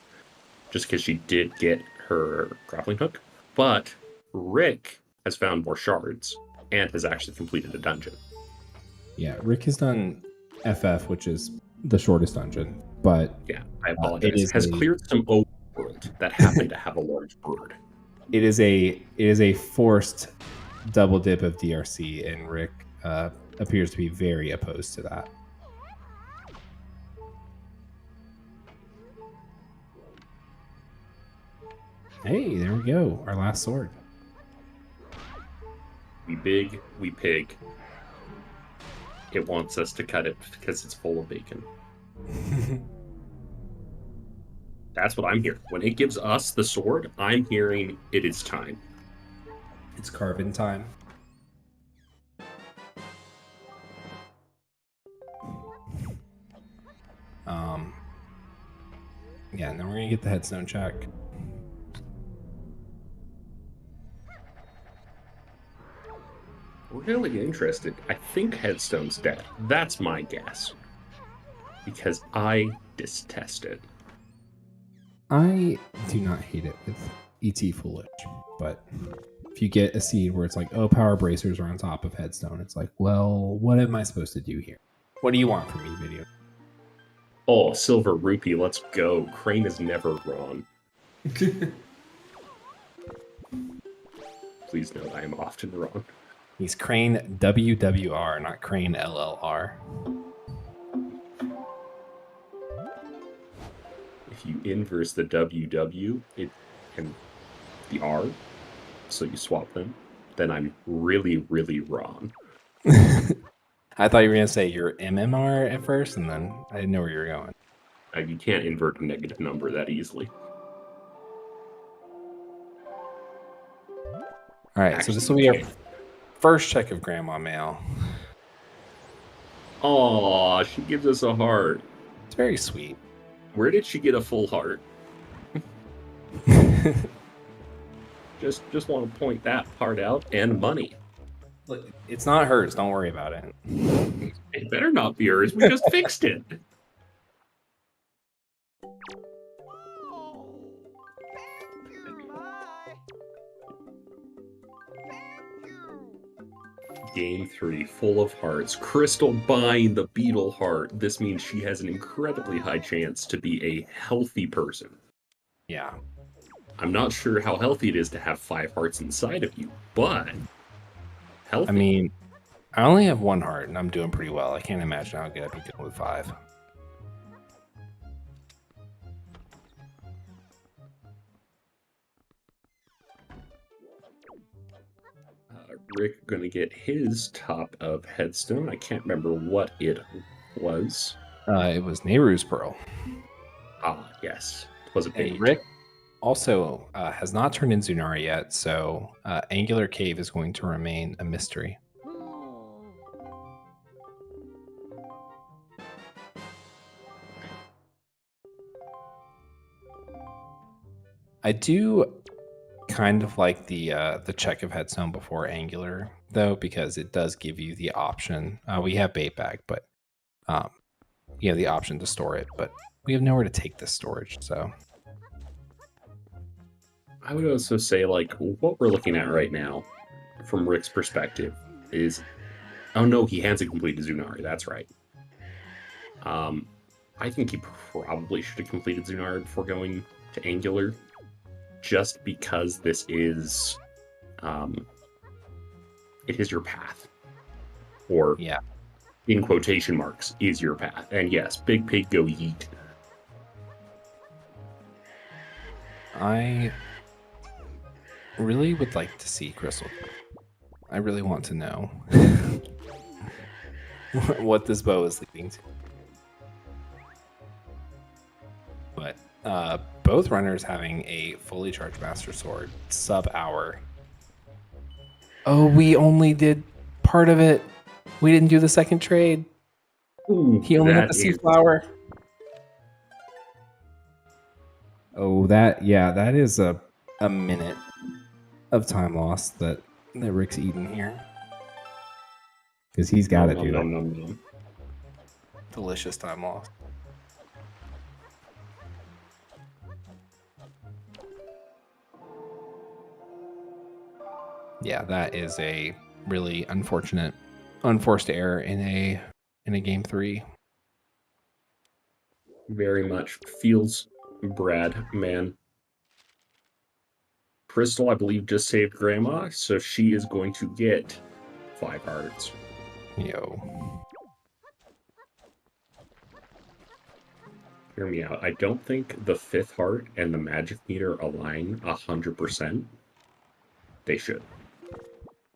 just because she did get her grappling hook. But Rick has found more shards and has actually completed a dungeon. Yeah, Rick has done FF, which is the shortest dungeon, but Yeah, I apologize. it has cleared some overworld that happened to have a large bird. It is a forced double dip of DRC, and Rick appears to be very opposed to that. Hey, there we go. Our last sword. We big, we pig. It wants us to cut it because it's full of bacon. That's what I'm hearing. When it gives us the sword, I'm hearing it is time. It's carving time. Yeah, and then we're gonna get the headstone check. Really interested. I think Headstone's dead. That's my guess. Because I detest it. I do not hate it with ET Foolish, but if you get a seed where it's like, oh, power bracers are on top of Headstone, it's like, well, what am I supposed to do here? What do you want from me, video? Oh, Silver Rupee, let's go. Crane is never wrong. Please note I am often wrong. He's Crane WWR, not Crane LLR. If you inverse the WW and the R, so you swap them, then I'm really, really wrong. I thought you were going to say your MMR at first, and then I didn't know where you were going. You can't invert a negative number that easily. All right, so this will be our first check of Grandma Mail. Aw, she gives us a heart. It's very sweet. Where did she get a full heart? Just want to point that part out, and money. Look, it's not hers. Don't worry about it. It better not be hers. We just fixed it. Game 3, full of hearts. Crystal buying the beetle heart. This means she has an incredibly high chance to be a healthy person. Yeah. I'm not sure how healthy it is to have 5 hearts inside of you, but healthy. I mean, I only have 1 heart, and I'm doing pretty well. I can't imagine how good I'd be doing with 5. Rick gonna get his top of Headstone. I can't remember what it was. It was Nehru's Pearl. Ah, yes. It was a bait. And Rick also has not turned in Zunari yet, so Angular Cave is going to remain a mystery. I do kind of like the check of Headstone before Angular, though, because it does give you the option. We have bait bag, but you have the option to store it, but we have nowhere to take this storage, so. I would also say, like, what we're looking at right now, from Rick's perspective, is... Oh no, he hasn't completed Zunari, that's right. I think he probably should have completed Zunari before going to Angular, just because this is... it is your path. Or, yeah, in quotation marks, is your path. And yes, big pig go yeet. I really would like to see Crystal. I really want to know. what this bow is leading to. But both runners having a fully charged Master Sword, sub-hour. Oh, we only did part of it. We didn't do the second trade. Ooh, He only got the that Sea is- Flower. Oh, that is a minute of time lost that Rick's eating here. Because he's got to do that. No. Delicious time lost. Yeah, that is a really unfortunate, unforced error in a game 3. Very much feels Brad, man. Crystal, I believe, just saved Grandma, so she is going to get 5 hearts. Yo. Hear me out. I don't think the 5th heart and the magic meter align 100%. They should.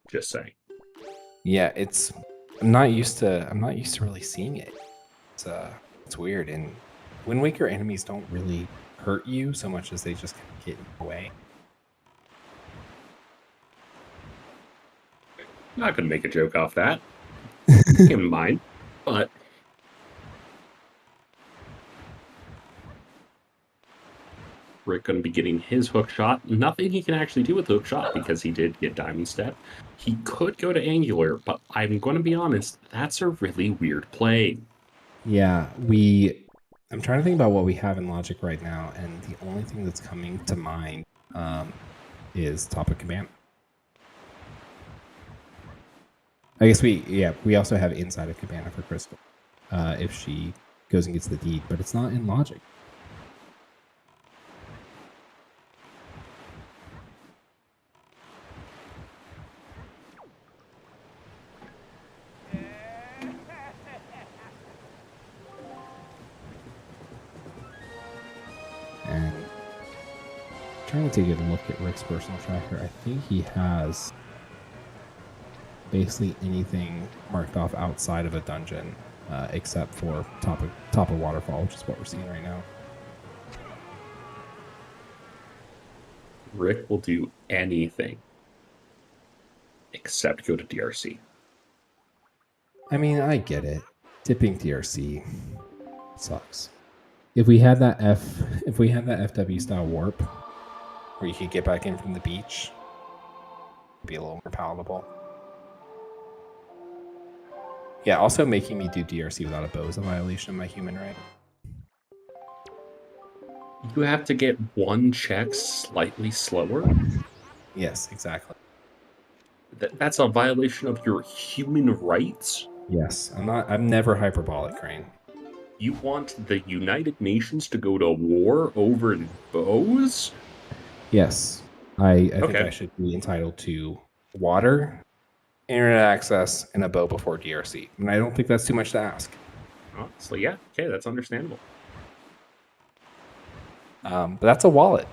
Just saying. Yeah, I'm not used to really seeing it. It's weird. And Wind Waker enemies don't really hurt you so much as they just kind of get in the way. Not gonna make a joke off that. In mind, but Rick gonna be getting his hook shot. Nothing he can actually do with hook shot because he did get diamond step. He could go to angular, but I'm gonna be honest, that's a really weird play. Yeah, I'm trying to think about what we have in Logic right now, and the only thing that's coming to mind is Top of Command. I guess we also have Inside of Cabana for Crystal if she goes and gets the deed, but it's not in Logic. And trying to take a look at Rick's personal tracker, I think he has basically anything marked off outside of a dungeon, except for top of waterfall, which is what we're seeing right now. Rick will do anything except go to DRC. I mean, I get it. Dipping DRC sucks. If we had that FW style warp where you could get back in from the beach, it'd be a little more palatable. Yeah, also making me do DRC without a bow is a violation of my human right. You have to get one check slightly slower. Yes, exactly. That's a violation of your human rights. Yes, I'm never hyperbolic, Crane. You want the United Nations to go to war over bows? Yes, I think I should be entitled to water, internet access, and a bow before DRC. And I don't think that's too much to ask. Honestly, yeah. Okay, that's understandable. But that's a wallet,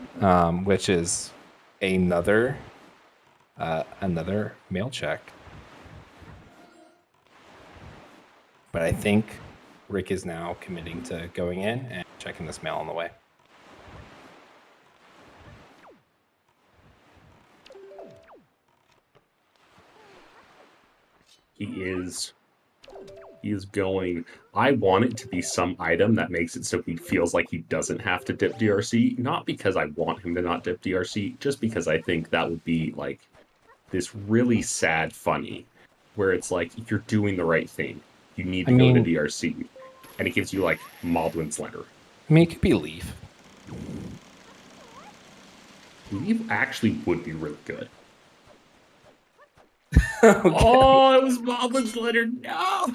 which is another mail check. But I think Rick is now committing to going in and checking this mail on the way. He is going. I want it to be some item that makes it so he feels like he doesn't have to dip DRC. Not because I want him to not dip DRC, just because I think that would be like this really sad funny, where it's like you're doing the right thing. You need to go to DRC, and it gives you like Moblin Slender. I mean, it could be Leaf. Leaf actually would be really good. Okay. Oh, it was Moblin's letter. No,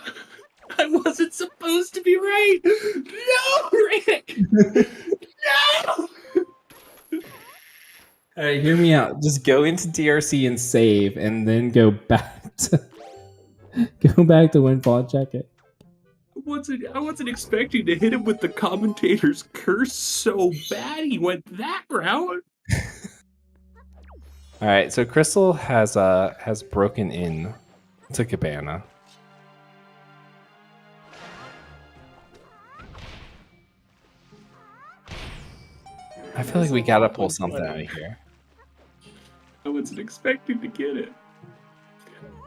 I wasn't supposed to be right. No, Rick. No. All right, hear me out. Just go into DRC and save, and then go back to Windfall and check it. I wasn't expecting to hit him with the commentator's curse so bad he went that route. All right, so Crystal has broken in to Cabana. I feel like we gotta pull something out of here. I wasn't expecting to get it.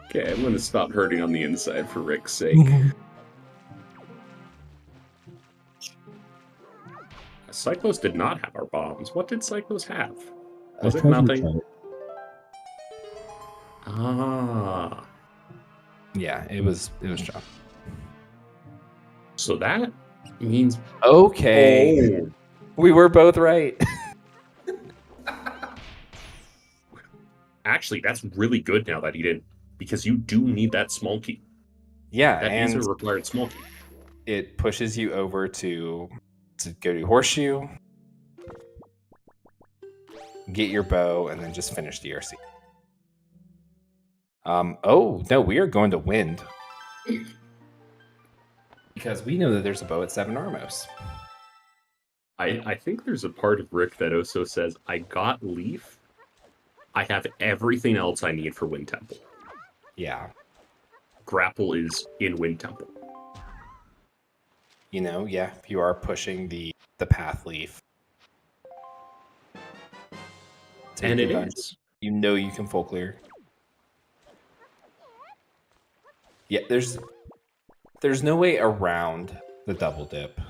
Okay, I'm gonna stop hurting on the inside for Rick's sake. Cyclos did not have our bombs. What did Cyclos have? Was it nothing? Ah. Yeah, it was John. So that means... Okay. Oh. We were both right. Actually, that's really good now that he didn't, because you do need that small key. Yeah, That and is a required small key. it pushes you over to go to Horseshoe, get your bow, and then just finish DRC. Oh, no, we are going to Wind. Because we know that there's a bow at 7 Armos. I think there's a part of Rick that also says, I got Leaf. I have everything else I need for Wind Temple. Yeah. Grapple is in Wind Temple. You know, yeah, you are pushing the path leaf. And it is. You know you can full clear. Yeah, there's no way around the double dip.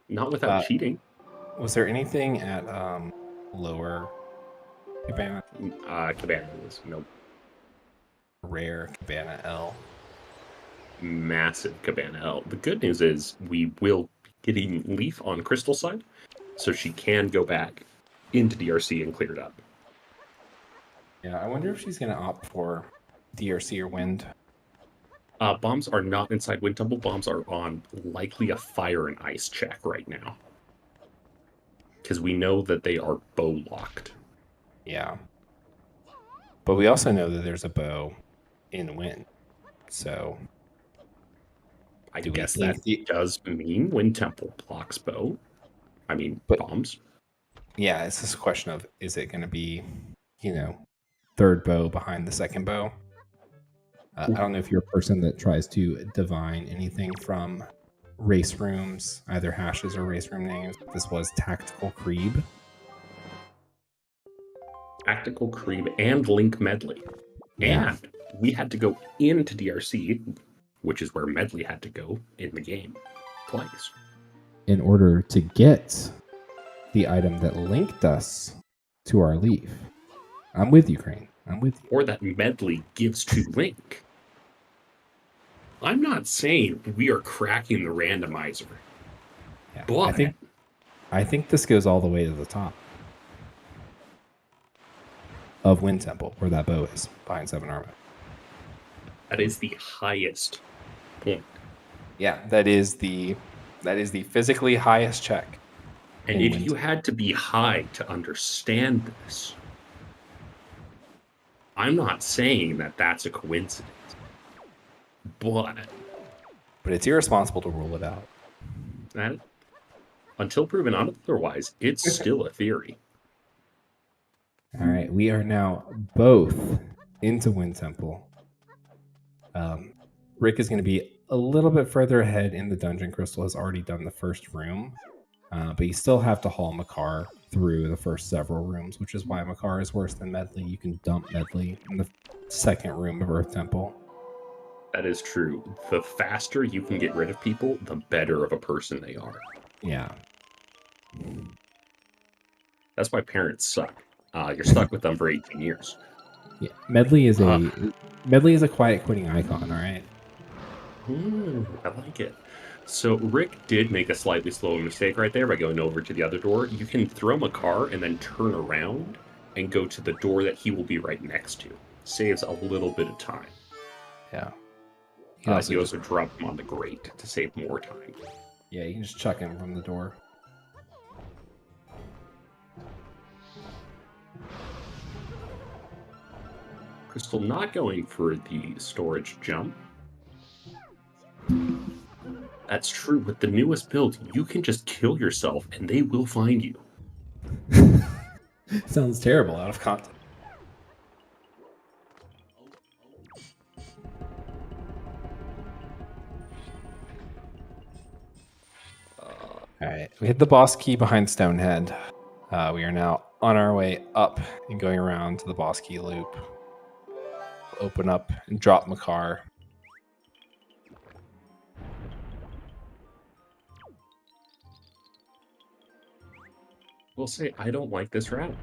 Not without cheating. Was there anything at lower Cabana? Cabana was nope. Rare Cabana L. Massive Cabana L. The good news is we will be getting Leaf on Crystal side, so she can go back into DRC and clear it up. Yeah, I wonder if she's going to opt for DRC or Wind. Bombs are not inside Wind Temple. Bombs are on likely a Fire and Ice check right now. Because we know that they are bow locked. Yeah. But we also know that there's a bow in Wind. So I guess that does mean Wind Temple blocks bow. I mean, bombs. Yeah, it's just a question of, is it going to be, third bow behind the second bow? I don't know if you're a person that tries to divine anything from race rooms, either hashes or race room names. This was Tactical Creeb. Tactical Creeb and Link Medley. Yeah. And we had to go into DRC, which is where Medley had to go in the game twice. In order to get the item that linked us to our leaf. I'm with you, Crane. I'm with you. Or that Medley gives to Link. I'm not saying we are cracking the randomizer. Yeah, but I think this goes all the way to the top of Wind Temple, where that bow is, behind 7 Armor. That is the highest point. Yeah, that is the physically highest check. And if you had to be high to understand this, I'm not saying that that's a coincidence. But it's irresponsible to rule it out. That, until proven otherwise, it's still a theory. All right, we are now both into Wind Temple. Rick is going to be a little bit further ahead in the dungeon. Crystal has already done the first room, but you still have to haul Makar through the first several rooms, which is why Makar is worse than Medley. You can dump Medley in the second room of Earth Temple. That is true. The faster you can get rid of people, the better of a person they are. Yeah. That's why parents suck. You're stuck with them for 18 years. Yeah. Medley is a quiet quitting icon, all right? Ooh, I like it. So Rick did make a slightly slower mistake right there by going over to the other door. You can throw Makar and then turn around and go to the door that he will be right next to. Saves a little bit of time. Yeah. He also dropped him on the grate to save more time. Yeah, you can just chuck him from the door. Crystal not going for the storage jump. That's true. With the newest build, you can just kill yourself and they will find you. Sounds terrible out of context. All right, we hit the boss key behind Stonehead. We are now on our way up and going around to the boss key loop. We'll open up and drop Makar. We'll say I don't like this route.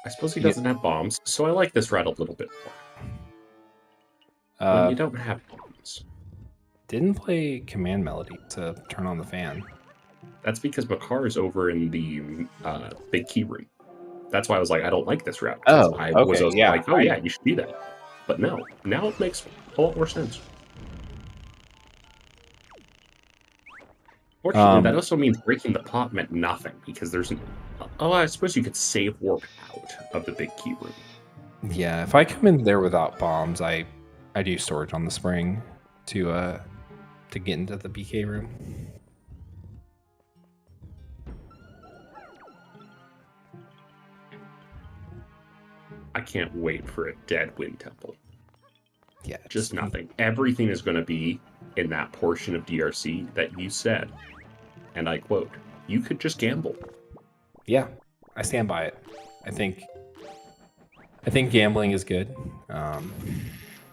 I suppose he Yeah. doesn't have bombs, so I like this route a little bit more. When you don't have bombs. Didn't play command melody to turn on the fan. That's because Makar is over in the big key room. That's why I was like, I don't like this route. Oh, I was okay, also yeah. like, oh yeah, you should do that. But no, now it makes a lot more sense. Fortunately, that also means breaking the pot meant nothing because there's an... Oh, I suppose you could save warp out of the big key room. Yeah, if I come in there without bombs, I do storage on the spring to get into the BK room. I can't wait for a dead wind temple. Yeah, Just nothing. Everything is going to be in that portion of DRC that you said. And I quote, you could just gamble. Yeah, I stand by it. I think gambling is good.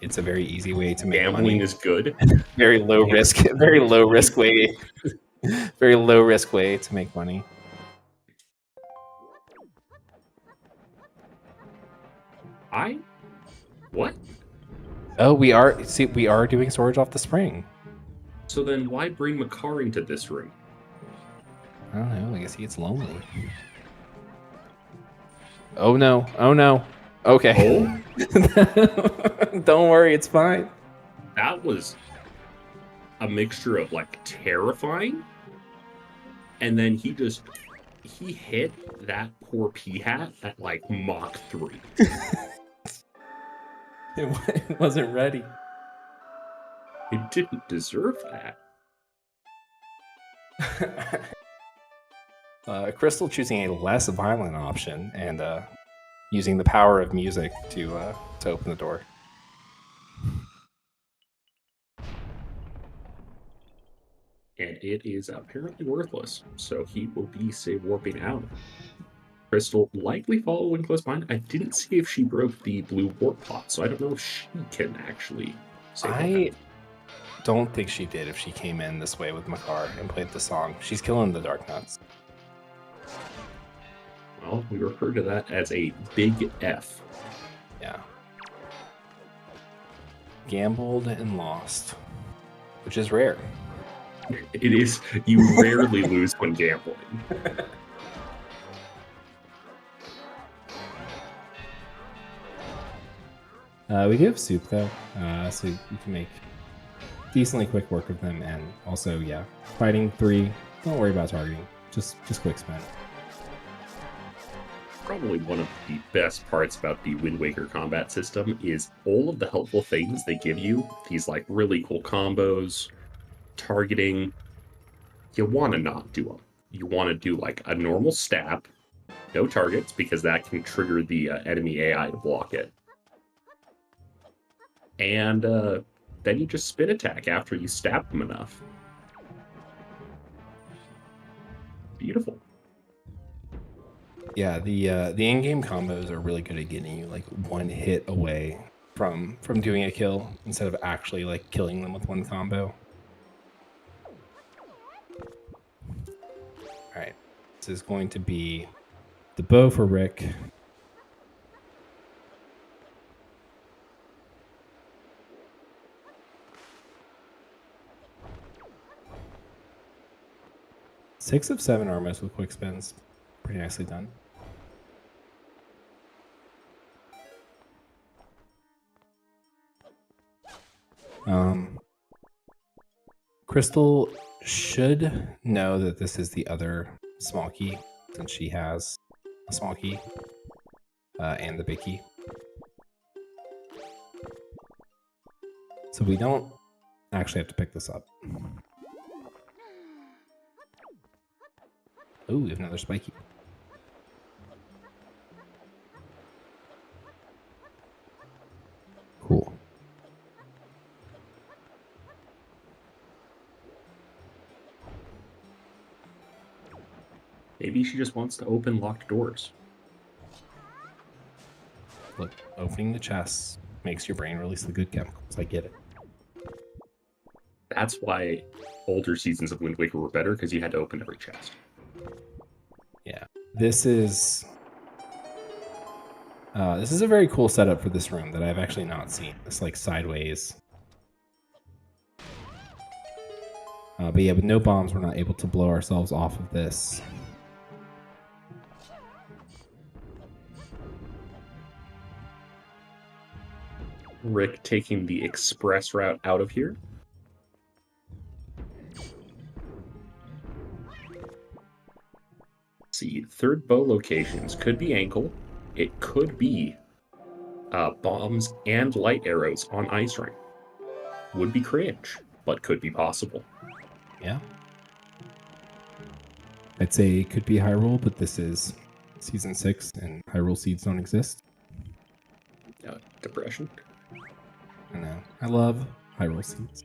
It's a very easy way to make Gambling money. is good. Very low risk way. Very low risk way to make money. What? Oh, we are doing storage off the spring. So then why bring Makar into this room? I don't know. I guess he gets lonely. Oh no. Okay. Oh? Don't worry, it's fine. That was a mixture of like terrifying, and then he hit that poor P-hat at like Mach 3. It wasn't ready. It didn't deserve that. Crystal choosing a less violent option and using the power of music to open the door. And it is apparently worthless, so he will be save warping out. Crystal likely following close behind. I didn't see if she broke the blue warp pot, so I don't know if she can actually save warp out. Don't think she did if she came in this way with Makar and played the song. She's killing the Dark Nuts. Well, we refer to that as a big F. Yeah. Gambled and lost, which is rare. It is. You rarely lose when gambling. We do have soup though, so you can make decently quick work of them, and also, yeah, fighting 3. Don't worry about targeting. Just quick spin. Probably one of the best parts about the Wind Waker combat system is all of the helpful things they give you. These like really cool combos, targeting. You want to not do them. You want to do like a normal stab, no targets, because that can trigger the enemy AI to block it. And then you just spin attack after you stab them enough. Beautiful. Yeah, the in-game combos are really good at getting you like one hit away from doing a kill instead of actually like killing them with one combo. All right, this is going to be the bow for Rick. Six of 7 armors with quick spins. Pretty nicely done. Crystal should know that this is the other small key, since she has a small key and the big key. So we don't actually have to pick this up. Ooh, we have another spiky. Cool. Maybe she just wants to open locked doors. Look, opening the chest makes your brain release the good chemicals. I get it. That's why older seasons of Wind Waker were better, because you had to open every chest. Yeah. This is a very cool setup for this room that I've actually not seen. It's like sideways. But yeah, with no bombs, we're not able to blow ourselves off of this. Rick taking the express route out of here. See, third bow locations could be ankle. It could be bombs and light arrows on ice ring. Would be cringe, but could be possible. Yeah. I'd say it could be Hyrule, but this is Season 6, and Hyrule seeds don't exist. Depression. I know. I love Hyrule seeds.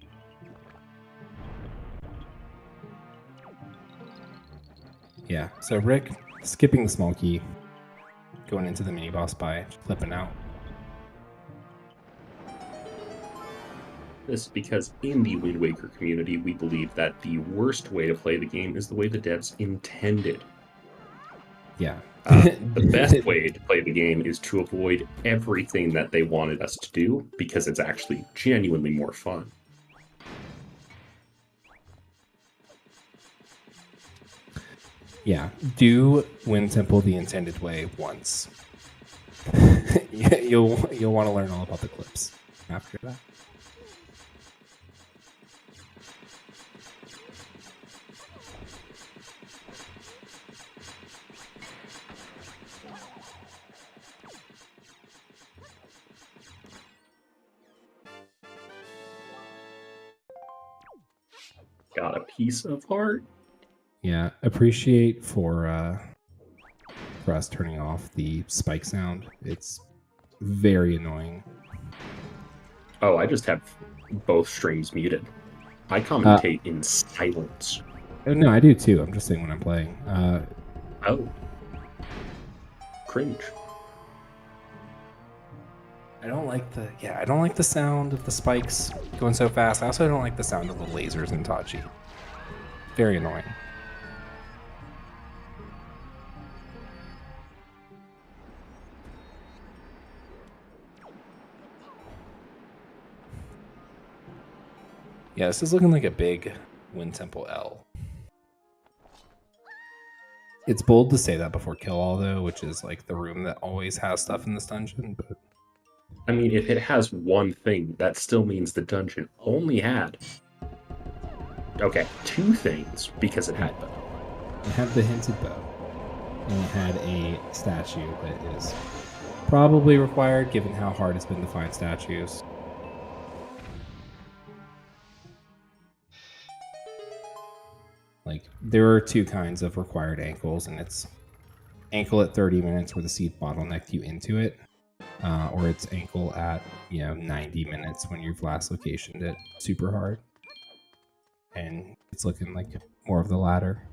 Yeah, so Rick, skipping the small key, going into the mini-boss by flipping out. This is because in the Wind Waker community, we believe that the worst way to play the game is the way the devs intended. Yeah. The best way to play the game is to avoid everything that they wanted us to do, because it's actually genuinely more fun. Yeah, do Wind Temple the intended way once. You'll want to learn all about the clips after that. Got a piece of heart. Yeah, appreciate for us turning off the spike sound. It's very annoying. Oh, I just have both streams muted. I commentate in silence. No, I do too. I'm just saying when I'm playing. Oh. Cringe. I don't like the sound of the spikes going so fast. I also don't like the sound of the lasers in Tachi. Very annoying. Yeah, this is looking like a big Wind Temple L. It's bold to say that before Kill All, though, which is like the room that always has stuff in this dungeon, but... I mean, if it has one thing, that still means the dungeon only had... Okay, 2 things, because it had bow. It had the hinted bow, and it had a statue that is probably required, given how hard it's been to find statues. Like, there are 2 kinds of required ankles, and it's ankle at 30 minutes where the seed bottlenecked you into it, or it's ankle at 90 minutes when you've last locationed it super hard. And it's looking like more of the latter.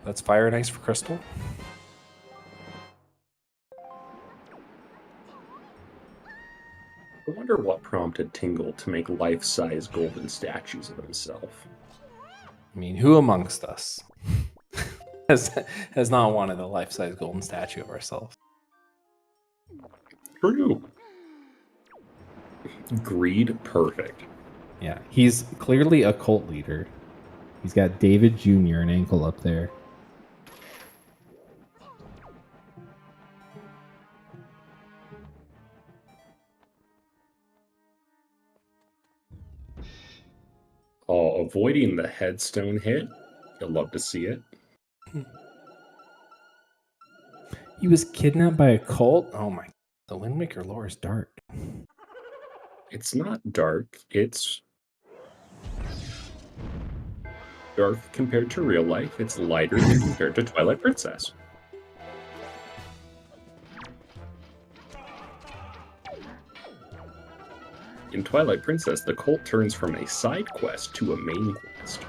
That's Fire and Ice for Crystal. I wonder what prompted Tingle to make life-size golden statues of himself. I mean, who amongst us has not wanted a life-size golden statue of ourselves? True. Greed, perfect. Yeah, he's clearly a cult leader. He's got David Jr. an ankle up there. Oh, avoiding the headstone hit. You'll love to see it. He was kidnapped by a cult? Oh my, the Wind Waker lore is dark. It's not dark. It's dark compared to real life. It's lighter than compared to Twilight Princess. In Twilight Princess, the cult turns from a side quest to a main quest.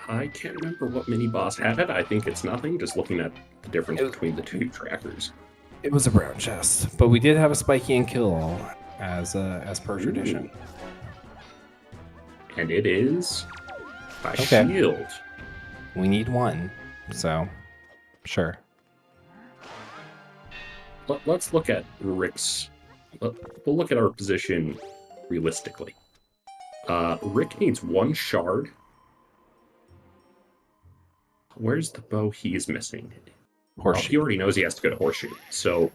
I can't remember what mini-boss had it. I think it's nothing, just looking at the difference between the two trackers. It was a brown chest, but we did have a spiky and kill all as per tradition. And it is a shield. We need one, so sure. Let's look at Rick's. We'll look at our position realistically. Rick needs one shard. Where's the bow he's missing? Horseshoe. Well, he already knows he has to go to Horseshoe. So,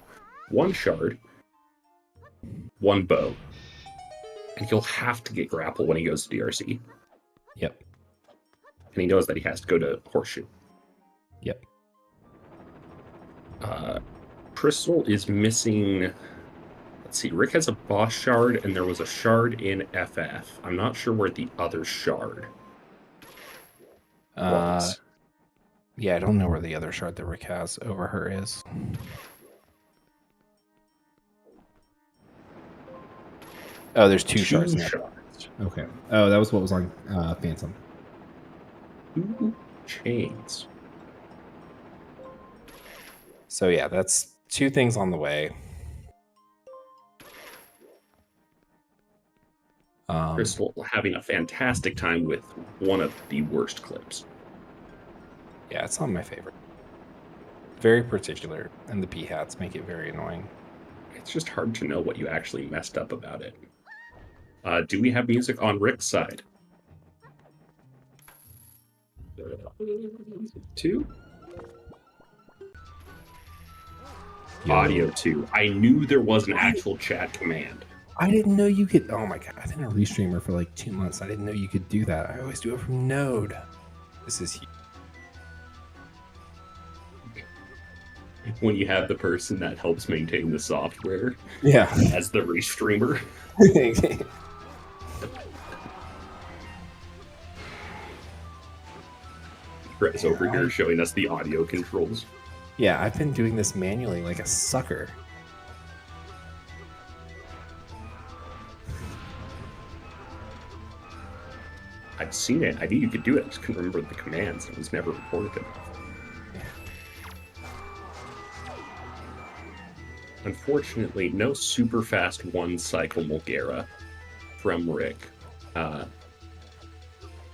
one shard, one bow, and he'll have to get grapple when he goes to DRC. Yep. And he knows that he has to go to Horseshoe. Yep. Crystal is missing. Let's see. Rick has a boss shard, and there was a shard in FF. I'm not sure where the other shard was. Yeah, I don't know where the other shard that Rick has over her is. Oh, there's two shards now. Okay. Oh, that was what was on Phantom. 2 chains. So yeah, that's 2 things on the way. Crystal having a fantastic time with one of the worst clips. Yeah, it's not my favorite. Very particular, and the p-hats make it very annoying. It's just hard to know what you actually messed up about it. Do we have music on Rick's side? 2? Yo. Audio 2. I knew there was an actual chat command. I didn't know you could. Oh my god, I've been a restreamer for like 2 months. I didn't know you could do that. I always do it from Node. This is huge. When you have the person that helps maintain the software, Yeah, as the restreamer. Brett's over here showing us the audio controls. Yeah, I've been doing this manually like a sucker. I've seen it. I knew you could do it. I just couldn't remember the commands. It was never reported enough. Unfortunately, no super fast one-cycle Mulgera from Rick.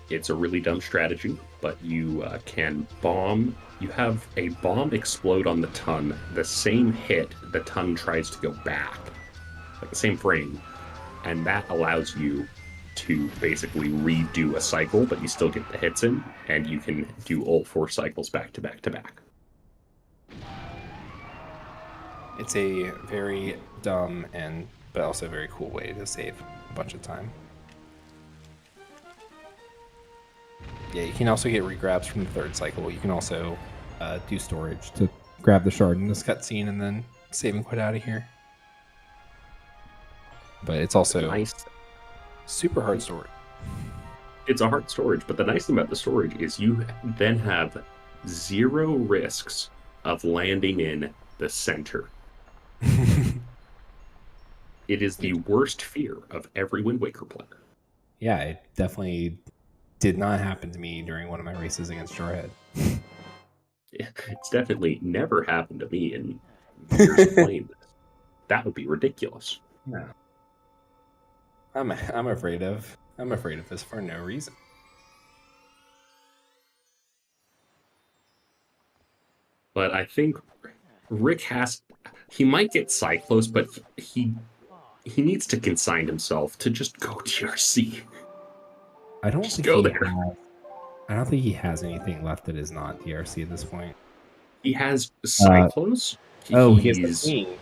It's a really dumb strategy, but you can bomb. You have a bomb explode on the ton. The same hit, the ton tries to go back. Like the same frame. And that allows you to basically redo a cycle, but you still get the hits in, and you can do all 4 cycles back to back to back. It's a very dumb but also very cool way to save a bunch of time. Yeah, you can also get regrabs from the 3rd cycle. You can also do storage to grab the shard in this cutscene and then save and quit out of here. But it's also nice. Super hard storage. It's a hard storage, but the nice thing about the storage is you then have 0 risks of landing in the center. It is the worst fear of every Wind Waker player. Yeah, it definitely did not happen to me during one of my races against Jarhead. It's definitely never happened to me in years of playing this. That would be ridiculous. No. I'm afraid of this for no reason. But I think Rick he might get Cyclos, but he needs to consign himself to just go TRC. I don't just think go there. I don't think he has anything left that is not DRC at this point. He has Cyclos. He has the Queen.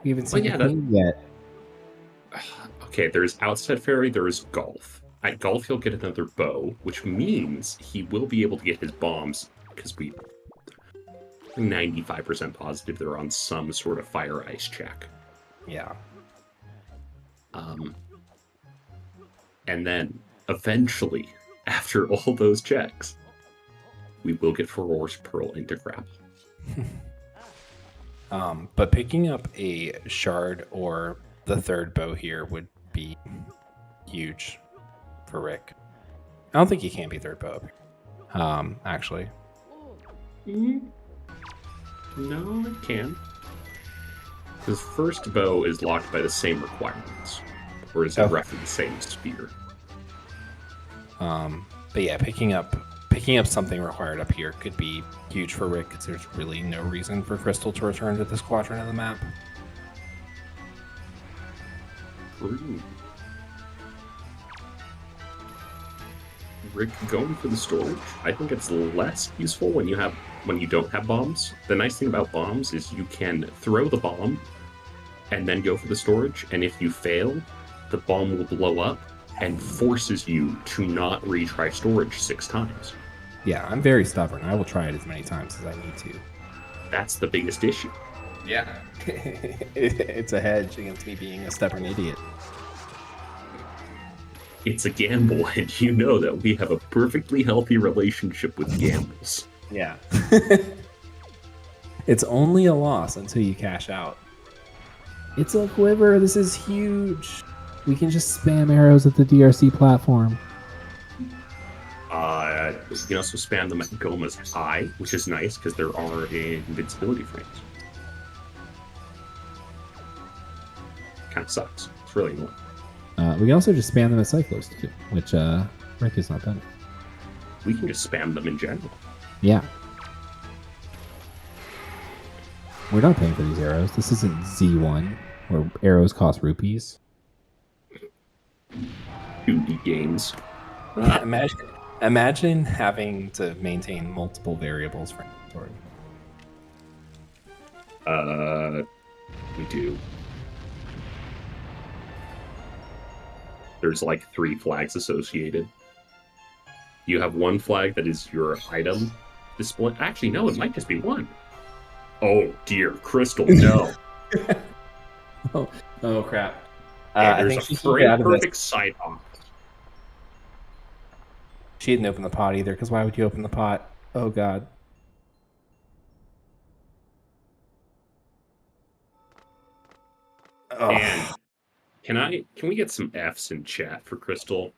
We haven't seen the Queen yet. Okay, there's Outset Fairy, there's Golf. At Golf, he'll get another bow, which means he will be able to get his bombs, because we're 95% positive they're on some sort of fire ice check. Yeah. And then, eventually, after all those checks, we will get Feror's Pearl into grapple. But picking up a shard or the third bow here would be huge for Rick. I don't think he can be third bow. Actually. No, it can. His first bow is locked by the same requirements. Or is it roughly the same spear? But yeah, picking up something required up here could be huge for Rick, because there's really no reason for Crystal to return to this quadrant of the map. Ooh. Rick going for the storage. I think it's less useful when you don't have bombs. The nice thing about bombs is you can throw the bomb and then go for the storage, and if you fail, the bomb will blow up and forces you to not retry storage 6 times. Yeah, I'm very stubborn. I will try it as many times as I need to. That's the biggest issue. Yeah. It's a hedge against me being a stubborn idiot. It's a gamble, and you know that we have a perfectly healthy relationship with gambles. Yeah. It's only a loss until you cash out. It's a quiver. This is huge. We can just spam arrows at the DRC platform. You can also spam them at Goma's high, which is nice because there are invincibility frames. Kind of sucks. It's really annoying. We can also just spam them at Cyclos too, which Rick has not done. We can just spam them in general. Yeah. We're not paying for these arrows. This isn't Z1, where arrows cost rupees. 2D games. Imagine having to maintain multiple variables for inventory. We do. There's like 3 flags associated. You have one flag that is your item display. Actually, no, it might just be one. Oh dear, Crystal, no. Oh crap. There's a frame perfect side off. She didn't open the pot either, because why would you open the pot? Oh god. Oh. And can we get some Fs in chat for Crystal?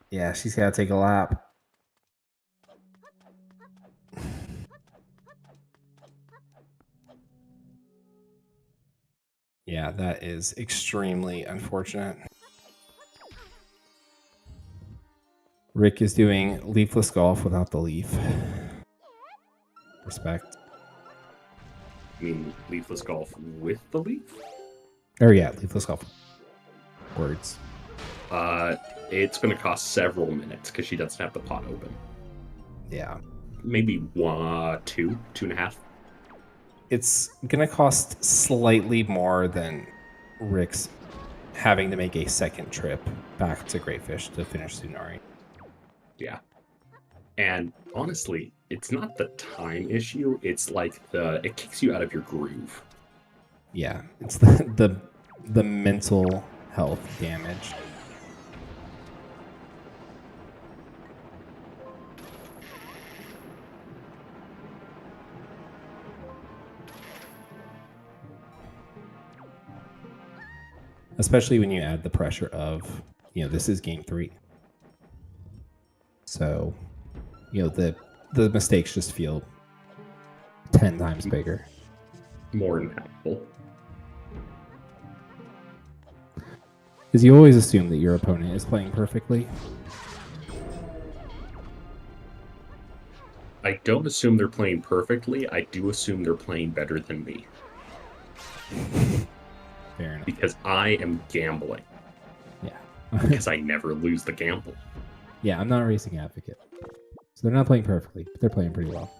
Yeah, she's gotta take a lap. Yeah, that is extremely unfortunate. Rick is doing leafless golf without the leaf. Respect. I mean, leafless golf with the leaf? Oh yeah, leafless golf. Words. It's going to cost several minutes because she doesn't have the pot open. Yeah. Maybe 2.5. It's going to cost slightly more than Rick's having to make a second trip back to Greatfish to finish Tsunari. Yeah. And honestly, it's not the time issue. It's like it kicks you out of your groove. Yeah, it's the mental health damage. Especially when you add the pressure of, this is game 3. So, the mistakes just feel 10 times bigger. More impactful. Because you always assume that your opponent is playing perfectly. I don't assume they're playing perfectly. I do assume they're playing better than me. Fair enough. Because I am gambling. Yeah. Because I never lose the gamble. Yeah, I'm not a racing advocate. So they're not playing perfectly, but they're playing pretty well.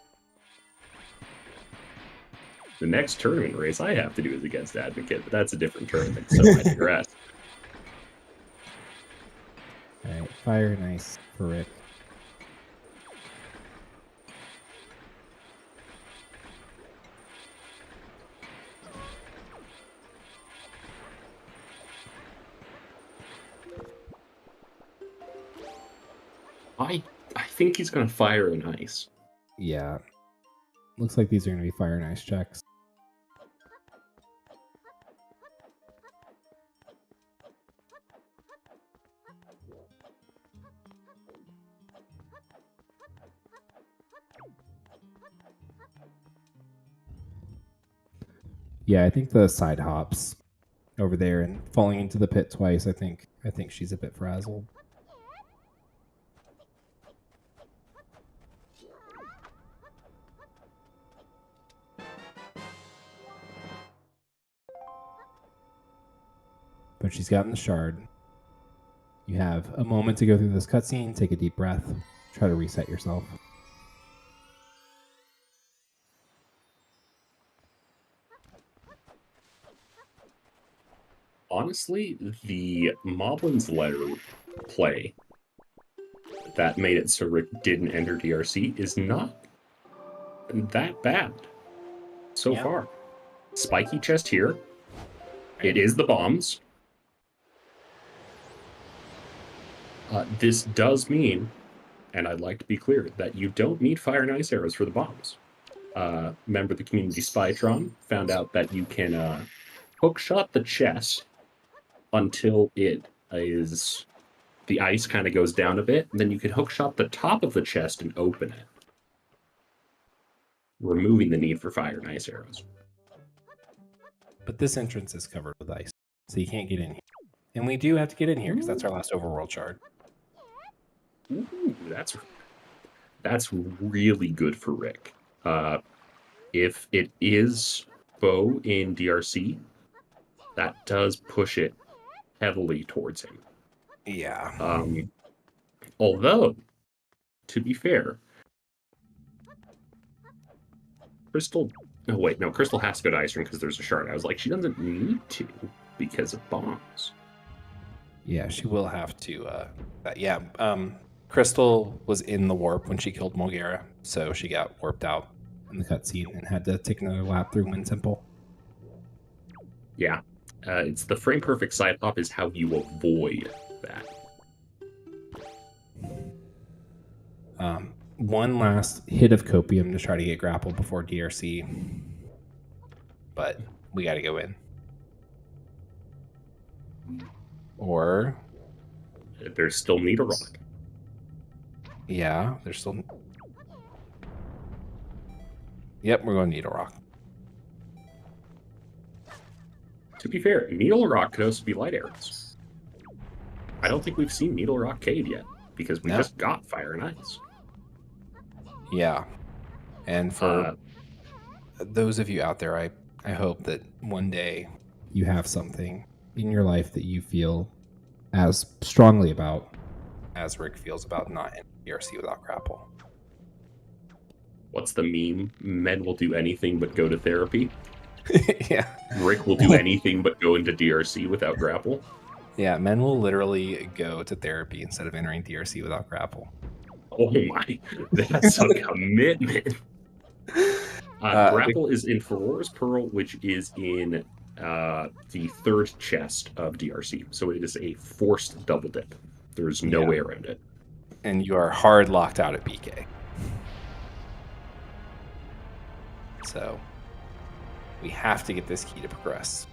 The next tournament race I have to do is against Advocate, but that's a different tournament, so I digress. Alright, fire nice for Rick. I think he's gonna fire an ice. Yeah. Looks like these are going to be fire and ice checks. Yeah, I think the side hops over there and falling into the pit twice, I think she's a bit frazzled. But she's gotten the shard. You have a moment to go through this cutscene, take a deep breath, try to reset yourself. Honestly, the Moblin's Letter play that made it so Rick didn't enter DRC is not that bad so far. Spiky chest here. It is the bombs. This does mean, and I'd like to be clear, that you don't need fire and ice arrows for the bombs. Member of the community Spytron found out that you can hookshot the chest until it is the ice kind of goes down a bit, and then you can hookshot the top of the chest and open it, removing the need for fire and ice arrows. But this entrance is covered with ice, so you can't get in here. And we do have to get in here because that's our last overworld shard. Ooh, that's really good for Rick. If it is Bo in DRC, that does push it heavily towards him. Yeah. Although, to be fair, Crystal... Oh, wait, no, Crystal has to go to Ice Ring because there's a shard. I was like, she doesn't need to because of bombs. Yeah, she will have to. Crystal was in the warp when she killed Mulgara, so she got warped out in the cutscene and had to take another lap through Wind Temple. Yeah. It's the frame perfect side hop is how you avoid that. One last hit of copium to try to get grappled before DRC, but we got to go in. Or there's still Needle Rock. Yeah, there's still. Yep, we're going Needle Rock. To be fair, Needle Rock could also be light arrows. I don't think we've seen Needle Rock Cave yet because we just got Fire and Ice. Yeah, and for those of you out there, I hope that one day you have something in your life that you feel as strongly about as Rick feels about not in DRC without grapple. What's the meme? Men will do anything but go to therapy. Yeah. Rick will do anything but go into DRC without grapple. Yeah, men will literally go to therapy instead of entering DRC without grapple. Oh my, that's a commitment. Grapple is in Ferora's Pearl, which is in the third chest of DRC. So it is a forced double dip. There's no way around it. And you are hard locked out at BK. So we have to get this key to progress.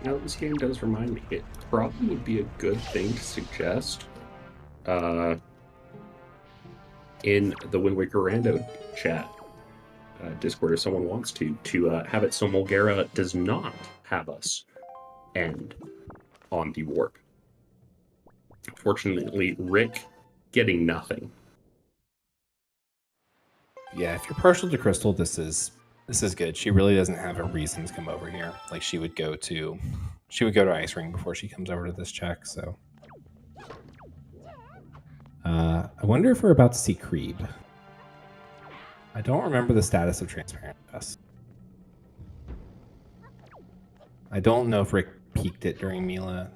You know, this game does remind me. It probably would be a good thing to suggest in the Wind Waker Rando chat Discord if someone wants to have it so Mulgara does not have us end on the warp. Fortunately, Rick getting nothing. Yeah, if you're partial to Crystal, this is good. She really doesn't have a reason to come over here. Like she would go to Ice Ring before she comes over to this check. So I wonder if we're about to see Creep. I don't remember the status of Transparent Dust. I don't know if Rick peeked it during Mila.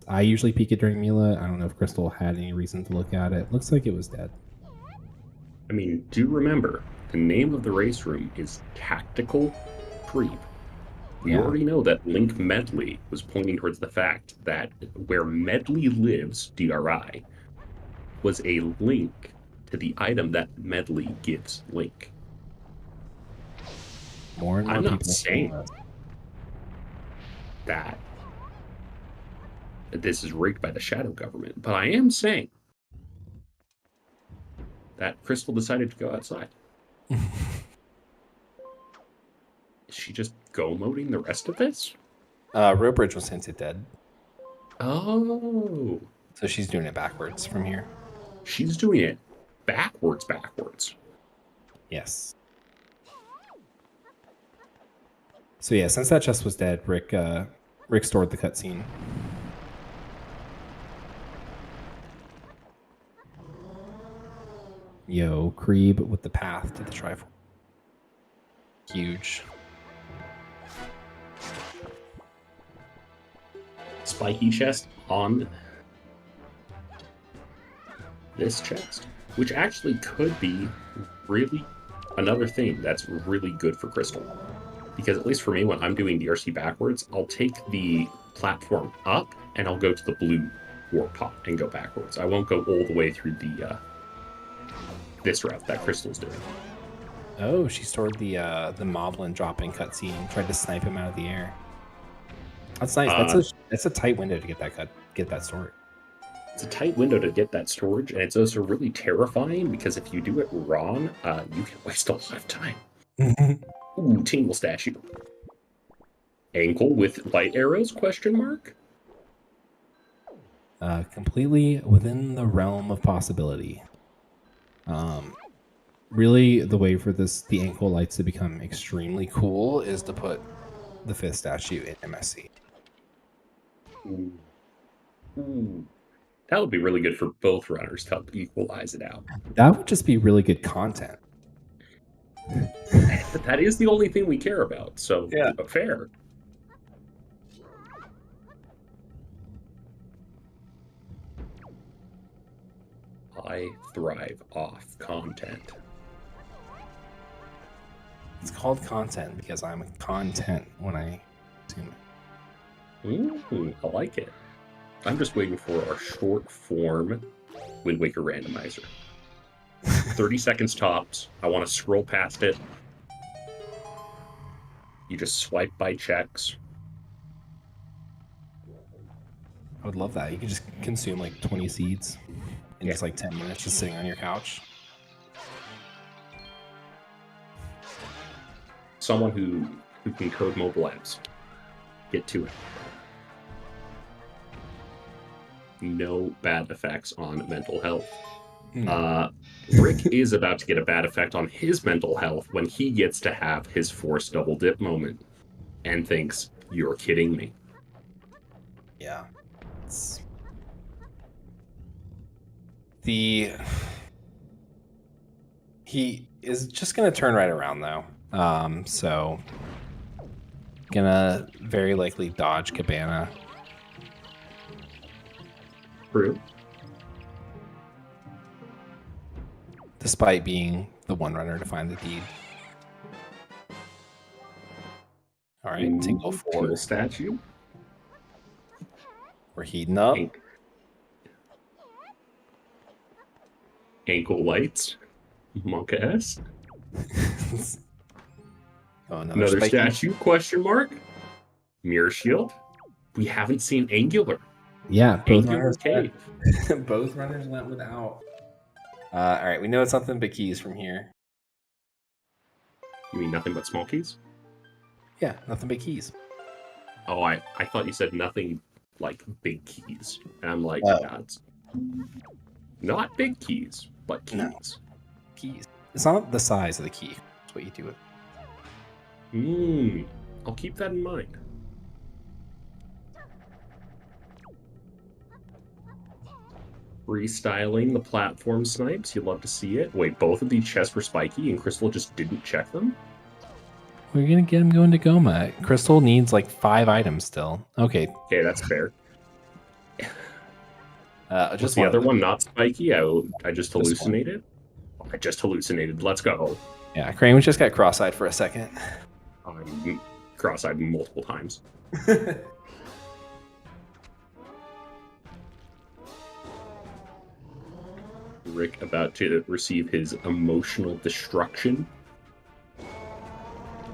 I usually peek it during Mila. I don't know if Crystal had any reason to look at it. Looks like it was dead. I mean, do remember, the name of the race room is Tactical Creep. We Yeah. already know that Link Medley was pointing towards the fact that where Medley lives, DRI, was a link to the item that Medley gives Link. More and more I'm not people saying saying that this is rigged by the Shadow Government, but I am saying that Crystal decided to go outside. Is she just go-moding the rest of this? Rope Bridge was hinted dead, Oh, so she's doing it backwards from here. she's doing it backwards. Yes. So yeah, since that chest was dead, Rick stored the cutscene. Yo, Creeb with the path to the Triforce. Huge. Spiky chest on this chest, which actually could be really another thing that's really good for Crystal. Because at least for me, when I'm doing DRC backwards, I'll take the platform up and I'll go to the blue warp pot and go backwards. I won't go all the way through the this route that Crystal's doing. Oh, she stored the Moblin dropping cutscene. Tried to snipe him out of the air. That's nice. That's a tight window to get that story. It's a tight window to get that storage, and it's also really terrifying because if you do it wrong, you can waste a lot of time. Ooh, Tingle statue. Ankle with light arrows? Question mark. Completely within the realm of possibility. Really, the way for the ankle lights to become extremely cool is to put the fifth statue in MSC. Ooh. That would be really good for both runners to help equalize it out. That would just be really good content. But that is the only thing we care about, so yeah. Fair. I thrive off content. It's called content because I'm content when I consume it. I like it. I'm just waiting for our short form Wind Waker randomizer. 30 seconds tops. I want to scroll past it. You just swipe by checks. I would love that. You could just consume like 20 seeds in just like 10 minutes just sitting on your couch. Someone who can code mobile apps. Get to it. No bad effects on mental health. Rick is about to get a bad effect on his mental health when he gets to have his forced double dip moment and thinks, you're kidding me. Yeah. He is just going to turn right around though. So gonna very likely dodge Cabana. True. Despite being the one runner to find the deed. All right, Tingle 4 statue. We're heating up. Ankle lights. Monka S. Oh, another statue? Question mark. Mirror shield. We haven't seen Angular. Yeah, both Angular cave. Both runners went without. All right, we know it's nothing but keys from here. You mean nothing but small keys? Yeah, nothing but keys. Oh, I thought you said nothing like big keys. And I'm like, that's not big keys, but keys. No. Keys. It's not the size of the key. It's what you do with. I'll keep that in mind. Restyling the platform snipes. You'd love to see it. Wait, both of these chests were spiky and Crystal just didn't check them? We're going to get him going to Goma. Crystal needs like 5 items still. Okay. Okay, that's fair. Just the other one not spiky? I just hallucinated? I just hallucinated. Let's go. Yeah, Crane just got cross-eyed for a second. I'm cross-eyed multiple times. Rick about to receive his emotional destruction.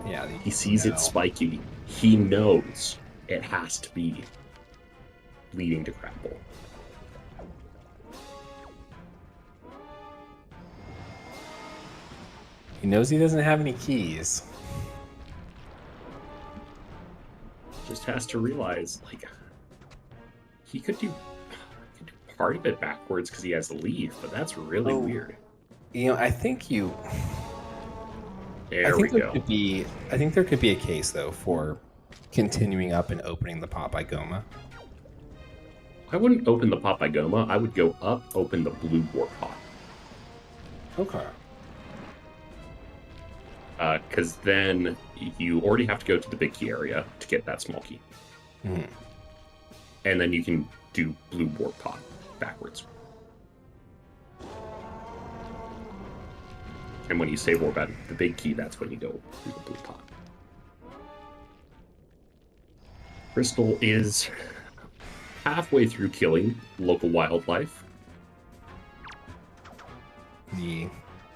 Yeah, He sees it spiky. He knows it has to be leading to grapple. He knows he doesn't have any keys. Just has to realize, like, he could do part of it backwards because he has to leave, but that's really weird. You know, I think There we go. I think there could be a case though for continuing up and opening the pot by Goma. I wouldn't open the pot by Goma. I would go up, open the blue war pot. Okay. Because then you already have to go to the big key area to get that small key. Mm-hmm. And then you can do blue war pot backwards. And when you save warp at the big key, that's when you go through the blue pot. Crystal is halfway through killing local wildlife.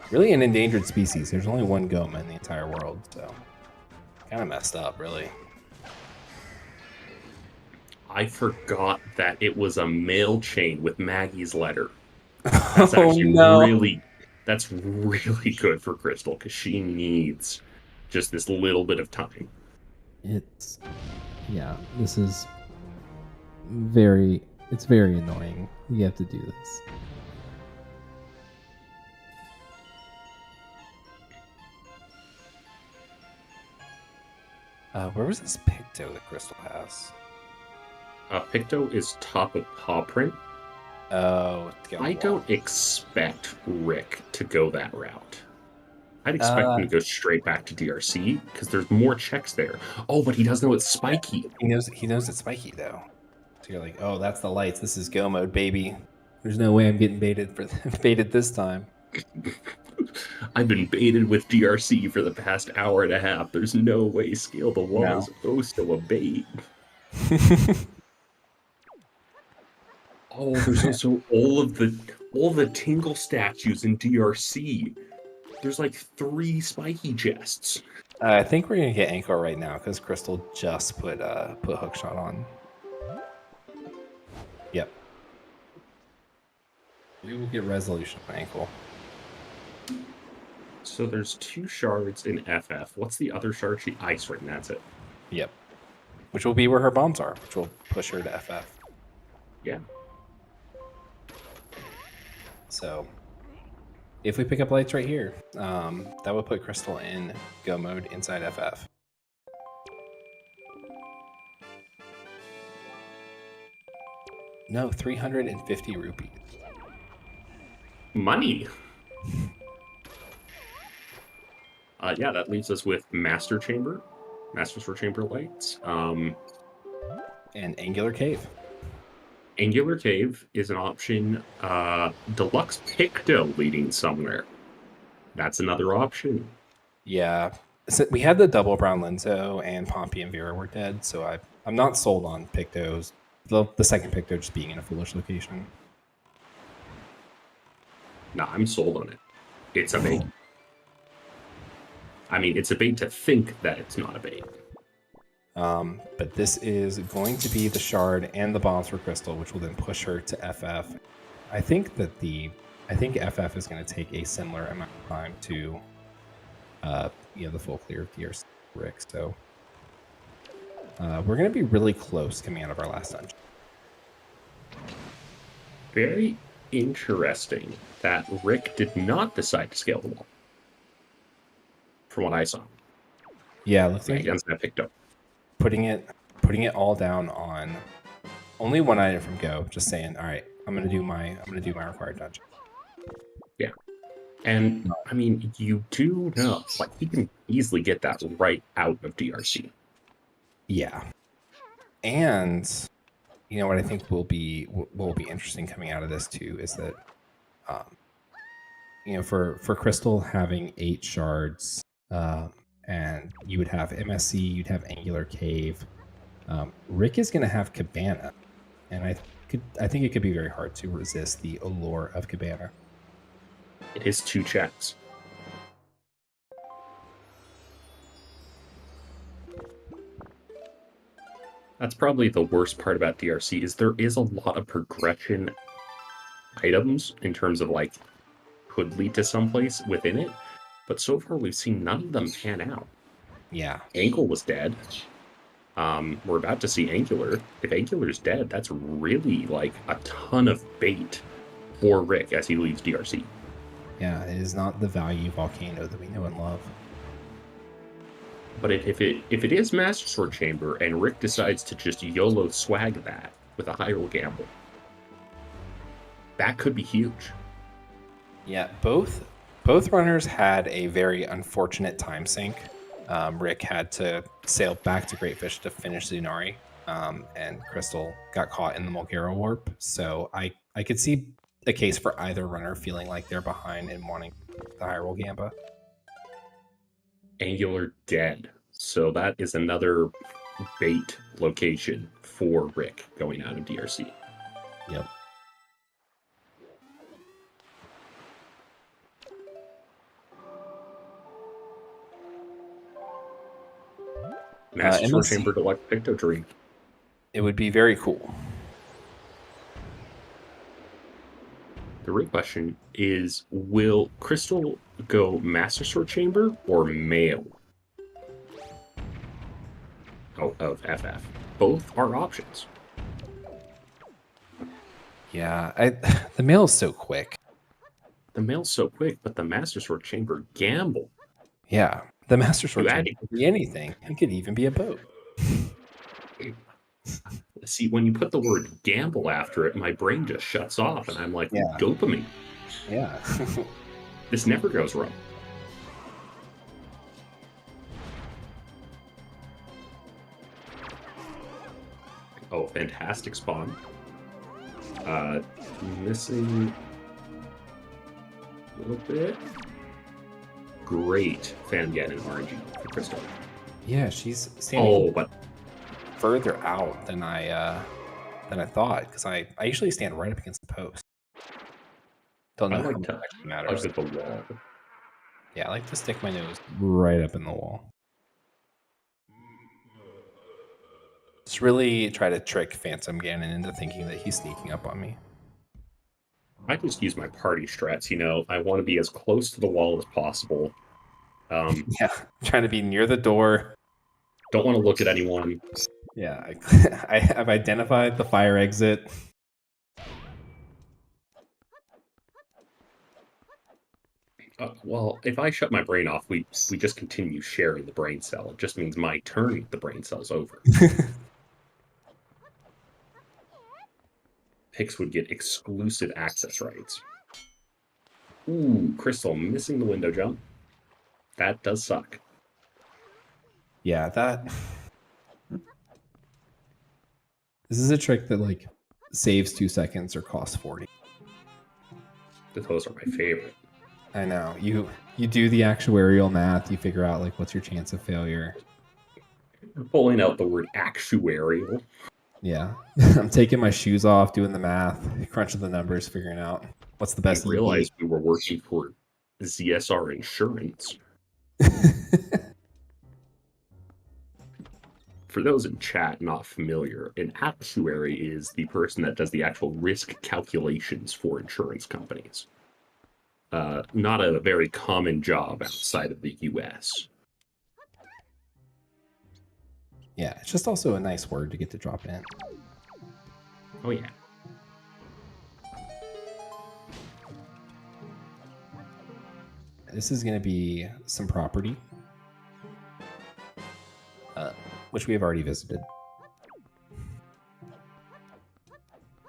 Really an endangered species. There's only one Goma in the entire world, so kind of messed up, really. I forgot that it was a mail chain with Maggie's letter. That's actually that's really good for Crystal because she needs just this little bit of time. This is very annoying. You have to do this. Where was this Picto that Crystal has? Picto is top of paw print. Oh, I don't expect Rick to go that route. I'd expect him to go straight back to DRC because there's more checks there. Oh, but he does know it's spiky. He knows it's spiky though. So you're like, oh, that's the lights. This is go mode, baby. There's no way I'm getting baited this time. I've been baited with DRC for the past hour and a half. There's no way Scale the Wall is also a bait. Oh, there's also all the Tingle statues in DRC. There's like 3 spiky chests. I think we're gonna get Anchor right now because Crystal just put Hookshot on. Yep. We will get resolution on Ankle. So there's 2 shards in FF. What's the other shard? Ice Ring, that's it. Yep. Which will be where her bombs are, which will push her to FF. Yeah. So if we pick up lights right here, that would put Crystal in go mode inside FF. No, 350 rupees. Money. Yeah, that leaves us with Master Sword Chamber lights. And Angular Cave. Angular Cave is an option. Deluxe Picto leading somewhere. That's another option. Yeah. So we had the double brown Lenzo and Pompey and Vera were dead, so I'm not sold on Pictos. The second Picto just being in a foolish location. Nah, I'm sold on it. It's a bait. I mean, it's a bait to think that it's not a bait. But this is going to be the shard and the bombs for Crystal, which will then push her to FF. I think FF is going to take a similar amount of time to the full clear of DRC Rick. So we're going to be really close coming out of our last dungeon. Very interesting that Rick did not decide to scale the wall. From what I saw. Yeah, it looks like against that Picto. Putting it all down on only one item from go, just saying, all right, I'm gonna do my required dungeon. Yeah. And I mean, you do know, like, he can easily get that right out of DRC. Yeah. And you know what I think will be interesting coming out of this too is that for Crystal having 8 shards, and you would have MSC, you'd have Angular Cave. Rick is going to have Cabana, and I think it could be very hard to resist the allure of Cabana. It is 2 checks. That's probably the worst part about DRC is there is a lot of progression items in terms of like could lead to someplace within it, but so far we've seen none of them pan out. Yeah. Ankle was dead. We're about to see Angular. If Angular's dead, that's really like a ton of bait for Rick as he leaves DRC. Yeah, it is not the value volcano that we know and love. But if it is Master Sword Chamber and Rick decides to just YOLO swag that with a high roll gamble, that could be huge. Yeah, both runners had a very unfortunate time sink. Rick had to sail back to Greatfish to finish Zunari, and Crystal got caught in the Mulgara warp. So I could see a case for either runner feeling like they're behind and wanting the high roll gamba. Angular dead. So that is another bait location for Rick going out of DRC. Yep. Master Sword Chamber Deluxe Picto Dream. It would be very cool. The real question is, will Crystal go Master Sword Chamber or Male? Of FF. Both are options. Yeah, the mail is so quick. The Male's so quick, but the Master Sword Chamber gamble. Yeah, the Master Sword Chamber could be anything. It could even be a boat. See, when you put the word gamble after it, my brain just shuts off, and I'm like, yeah. Dopamine. Yeah. This never goes wrong. Oh, fantastic spawn. Missing a little bit. Great Fangen and RNG for Crystal. Yeah, she's standing but further out than I thought, because I usually stand right up against the post. Don't know I how like much to actually matters. at the wall. Yeah, I like to stick my nose right up in the wall. Just really try to trick Phantom Ganon into thinking that he's sneaking up on me. I just use my party strats, I want to be as close to the wall as possible. Yeah, trying to be near the door. Don't want to look at anyone. Yeah, I have identified the fire exit. Well, if I shut my brain off, we just continue sharing the brain cell. It just means my turn with the brain cell's over. Pix would get exclusive access rights. Ooh, Crystal missing the window jump. That does suck. Yeah, this is a trick that saves 2 seconds or costs 40. Those are my favorite. I know. You do the actuarial math, you figure out what's your chance of failure. Pulling out the word actuarial. Yeah. I'm taking my shoes off, doing the math, crunching the numbers, figuring out what's the best. I realized we were working for ZSR Insurance. For those in chat not familiar, an actuary is the person that does the actual risk calculations for insurance companies. Not a very common job outside of the US. Yeah, it's just also a nice word to get to drop in. Oh, yeah. This is going to be some property, which we have already visited.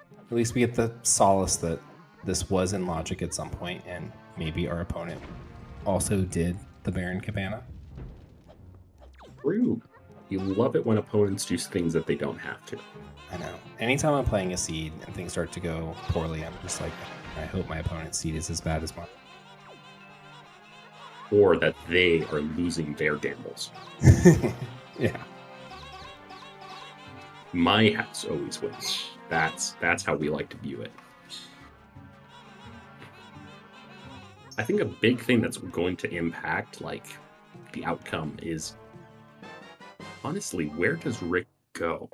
At least we get the solace that this was in logic at some point, and maybe our opponent also did the Baron Cabana. True. You love it when opponents do things that they don't have to. I know. Anytime I'm playing a seed and things start to go poorly, I'm just like, I hope my opponent's seed is as bad as mine. or that they are losing their gambles. Yeah. My house always wins. That's how we like to view it. I think a big thing that's going to impact like the outcome is honestly, where does Rick go?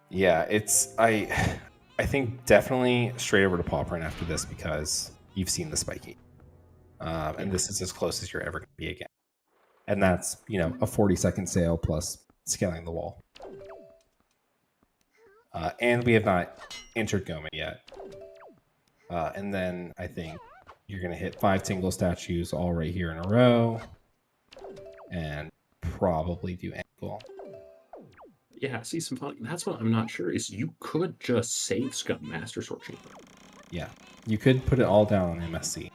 Yeah, I think definitely straight over to paw print after this because you've seen the spiky. And this is as close as you're ever going to be again. And that's, a 40-second sail plus scaling the wall. And we have not entered Goma yet. And then I think you're going to hit 5 tingle statues all right here in a row. And probably do ankle. Yeah, see, that's what I'm not sure is you could just save Scum Master Sword Chamber. Yeah, you could put it all down on MSC.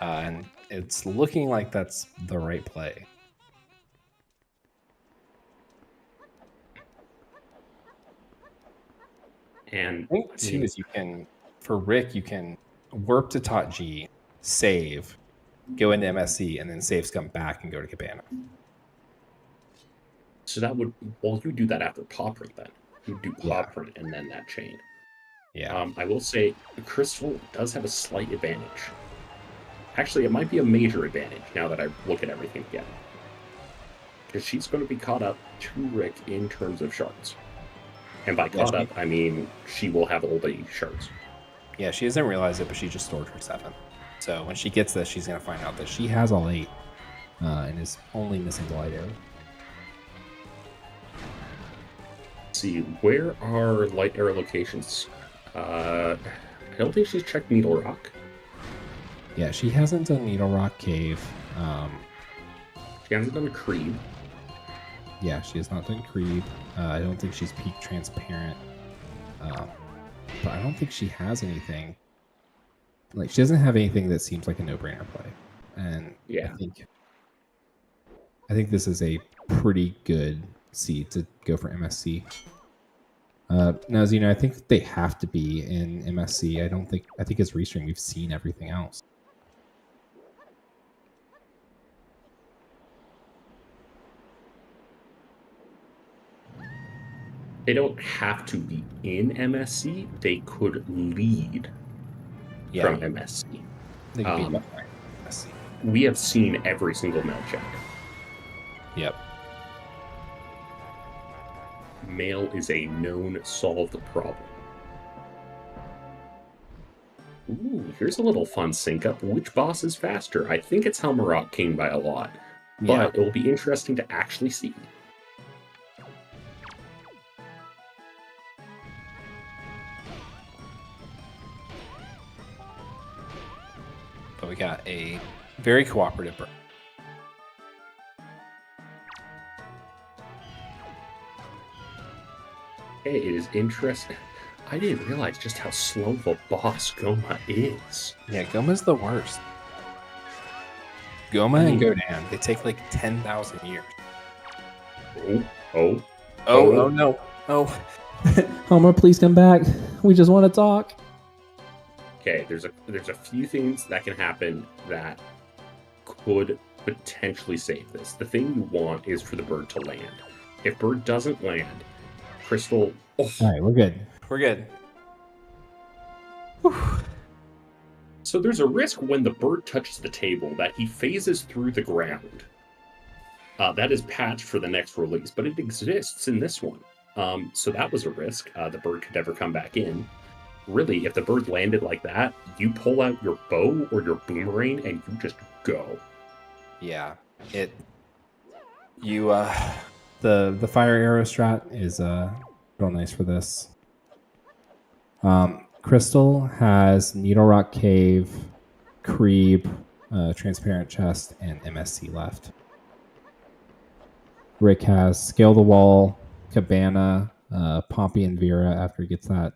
And it's looking like that's the right play. And I think too is for Rick, you can warp to Tot G, save, go into MSC, and then save Scum back and go to Cabana. So that would, you do that after paw print then. You do paw Yeah. print and then that chain. Yeah. I will say Crystal does have a slight advantage. Actually, it might be a major advantage now that I look at everything again. Because she's going to be caught up to Rick in terms of shards. And by caught up, I mean she will have all the shards. Yeah, she doesn't realize it, but she just stored her 7. So when she gets this, she's going to find out that she has all 8 and is only missing the light arrow. See, where are light arrow locations? I don't think she's checked Needle Rock. Yeah, she hasn't done Needle Rock Cave. She hasn't done a Creed. Yeah, she has not done Creed. I don't think she's peak transparent. But I don't think she has anything. Like, she doesn't have anything that seems like a no-brainer play. And yeah. I think this is a pretty good seed to go for MSC. Now, as you know, I think they have to be in MSC. I think as Restring, we've seen everything else. They don't have to be in MSC. They could lead from MSC. They could be MSC. We have seen every single mail check. Yep. Mail is a known solved problem. Ooh, here's a little fun sync up. Which boss is faster? I think it's Helmarock King by a lot. But it will be interesting to actually see. But we got a very cooperative bird. Hey, it is interesting. I didn't realize just how slow of a boss Goma is. Yeah, Goma's the worst. Goma and Godan, they take like 10,000 years. Oh no. Oh. Homer, please come back. We just want to talk. Okay, there's a few things that can happen that could potentially save this. The thing you want is for the bird to land. If bird doesn't land, Crystal... Oh. All right, we're good. We're good. Whew. So there's a risk when the bird touches the table that he phases through the ground. That is patched for the next release, but it exists in this one. So that was a risk. The bird could never come back in. Really, if the bird landed like that, you pull out your bow or your boomerang and you just go. Yeah. The fire arrow strat is real nice for this. Crystal has Needle Rock Cave, Creep, Transparent Chest, and MSC left. Rick has Scale the Wall, Cabana, Pompey and Vera after he gets that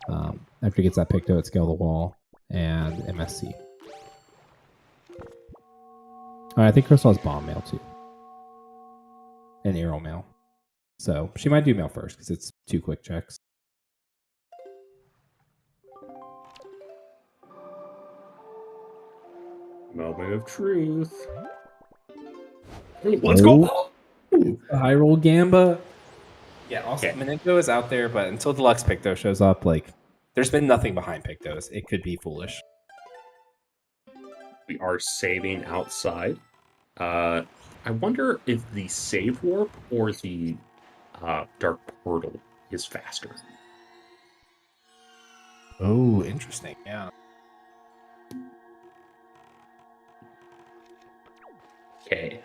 Picto at Scale the Wall, and MSC. I think Crystal has Bomb Mail too. And Arrow Mail. So she might do Mail first because it's 2 quick checks. Moment of truth. Let's go! High roll Gamba. Yeah, also Okay. Minento is out there, but until Deluxe Picto shows up, like, there's been nothing behind Pictos. It could be foolish. We are saving outside. I wonder if the save warp or the dark portal is faster. Oh, interesting. Yeah. Okay.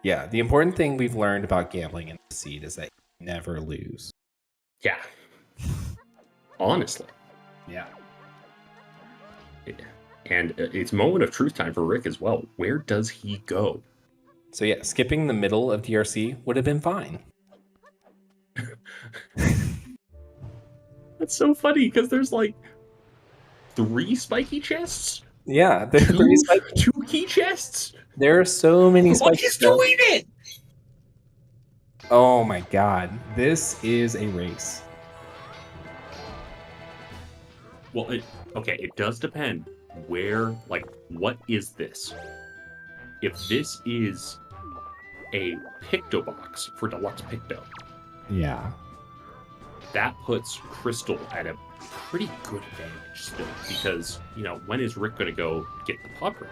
Yeah, the important thing we've learned about gambling in the seed is that you never lose. Yeah. Honestly. Yeah. And it's moment of truth time for Rick as well. Where does he go? So yeah, skipping the middle of DRC would have been fine. That's so funny because there's like 3 spiky chests. Yeah, Two key chests. there are so many Look, spiky he's chests. doing it. Oh my god, this is a race. Well, it does depend where, like, what is this? If this is a Picto box for Deluxe Picto, Yeah. that puts Crystal at a pretty good advantage still, because, you know, when is Rick going to go get the pucker?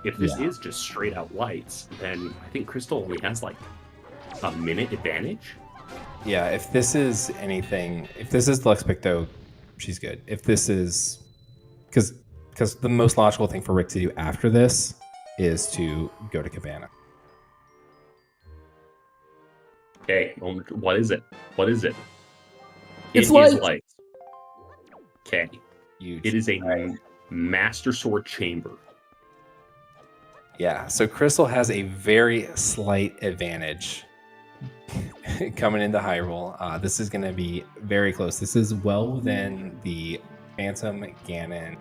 If this is just straight out lights, then I think Crystal only has, like, a minute advantage. Yeah, if this is anything, if this is Deluxe Picto, she's good. If this is... Because the most logical thing for Rick to do after this is to go to Cabana. Okay, well, what is it? What is it? It's It light. is lights. Okay. Huge. It is a Master Sword Chamber. Yeah, so Crystal has a very slight advantage coming into Hyrule. This is going to be very close. This is well within the Phantom Ganon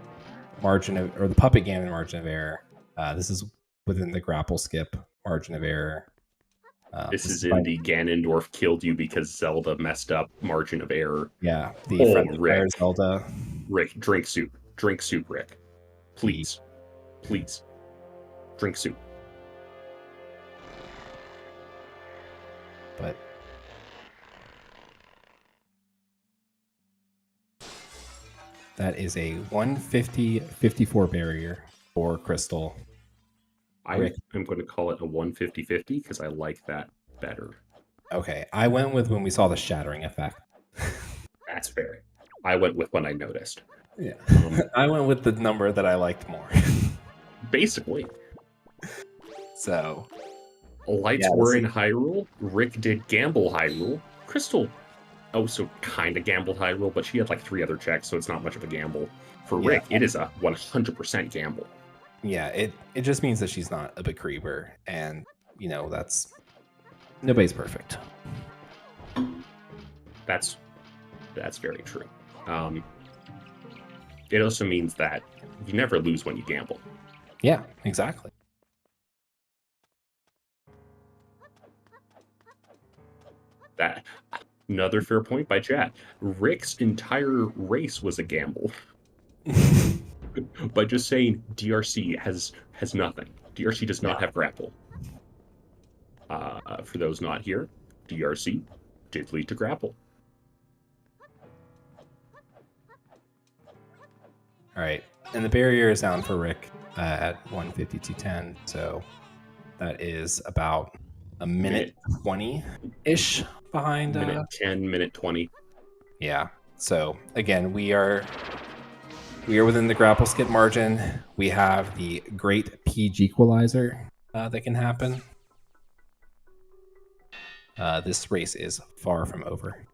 margin of, or the Puppet Ganon margin of error. This is within the Grapple Skip margin of error. This is in the Ganondorf killed you because Zelda messed up margin of error. Yeah, the friendly fire Rick. Zelda. Rick, drink soup. Drink soup, Rick. Please. Please. Drink soup. But that is a 150-54 barrier for Crystal. I'm going to call it a 150-50 because I like that better. Okay, I went with when we saw the shattering effect. That's fair. I went with when I noticed. Yeah. I went with the number that I liked more. Basically. So. Lights were in Hyrule. Rick did gamble Hyrule. Crystal also kind of gambled Hyrule, but she had like 3 other checks, so it's not much of a gamble. For Rick, it is a 100% gamble. Yeah, it just means that she's not a big creeper, and, you know, that's... Nobody's perfect. That's very true. It also means that you never lose when you gamble. Yeah, exactly. That another fair point by chat. Rick's entire race was a gamble. By just saying DRC has nothing. DRC does not have grapple. For those not here, DRC did lead to grapple. All right, and the barrier is down for Rick at 152.10, so that is about a minute 20-ish behind. Minute 10, minute 20. Yeah. So again, we are within the grapple skip margin. We have the great PG equalizer that can happen. This race is far from over.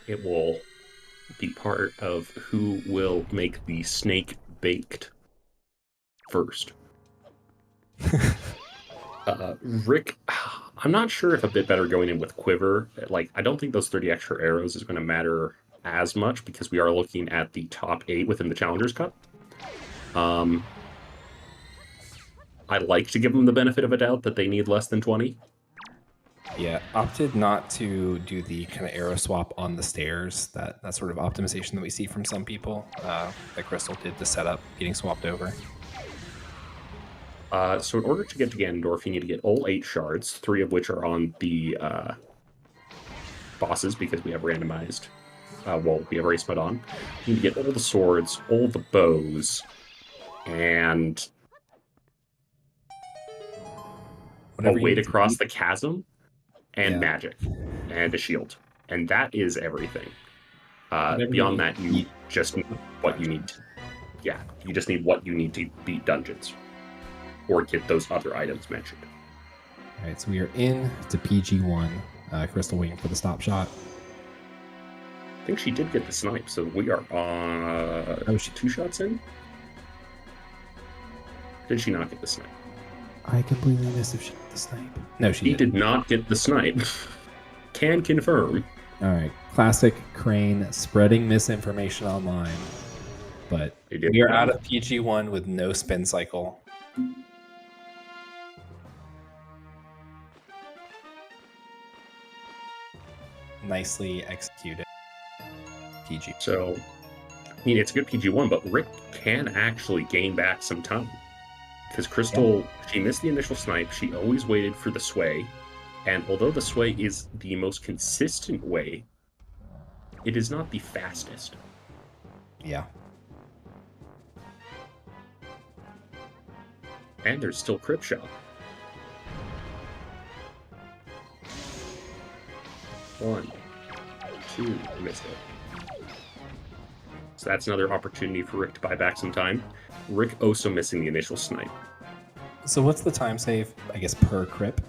It will be part of who will make the snake baked first. Rick, I'm not sure if a bit better going in with Quiver. Like, I don't think those 30 extra arrows is going to matter as much because we are looking at the top 8 within the Challengers Cup. I like to give them the benefit of a doubt that they need less than 20. Yeah, opted not to do the kind of arrow swap on the stairs. That sort of optimization that we see from some people that Crystal did to set up getting swapped over. So in order to get to Ganondorf, you need to get all 8 shards, 3 of which are on the bosses because we have randomized. We have race mode on. You need to get all the swords, all the bows, and a way to cross the chasm, and magic, and a shield. And that is everything. Beyond that, you just need what you need. You just need what you need to beat dungeons. Or get those other items mentioned. All right, so we are in to PG1. Crystal waiting for the stop shot. I think she did get the snipe, so we are on 2 shots in? Did she not get the snipe? I completely missed if she got the snipe. No, she did not get the snipe. Can confirm. All right, classic Crane spreading misinformation online. But we are out of PG1 with no spin cycle. Nicely executed. PG. So, I mean, it's a good PG1, but Rick can actually gain back some time. Because Crystal, she missed the initial snipe. She always waited for the sway. And although the sway is the most consistent way, it is not the fastest. Yeah. And there's still Crypt Shot. 1, 2, missed it. So that's another opportunity for Rick to buy back some time. Rick also missing the initial snipe. So what's the time save, I guess, per Crypt?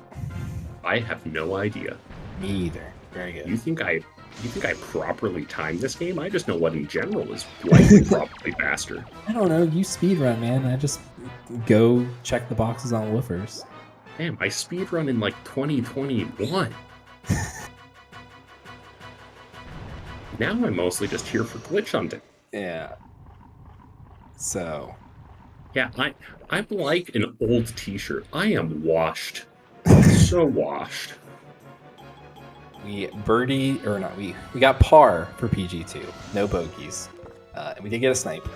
I have no idea. Me either. Very good. You think I properly timed this game? I just know what in general is likely probably faster. I don't know. You speedrun, man. I just go check the boxes on woofers. Damn, I speedrun in like 2021. Now I'm mostly just here for glitch hunting. Yeah. So. Yeah, I'm like an old t-shirt. I am washed. So washed. We got par for PG2. No bogeys. And we did get a snipe.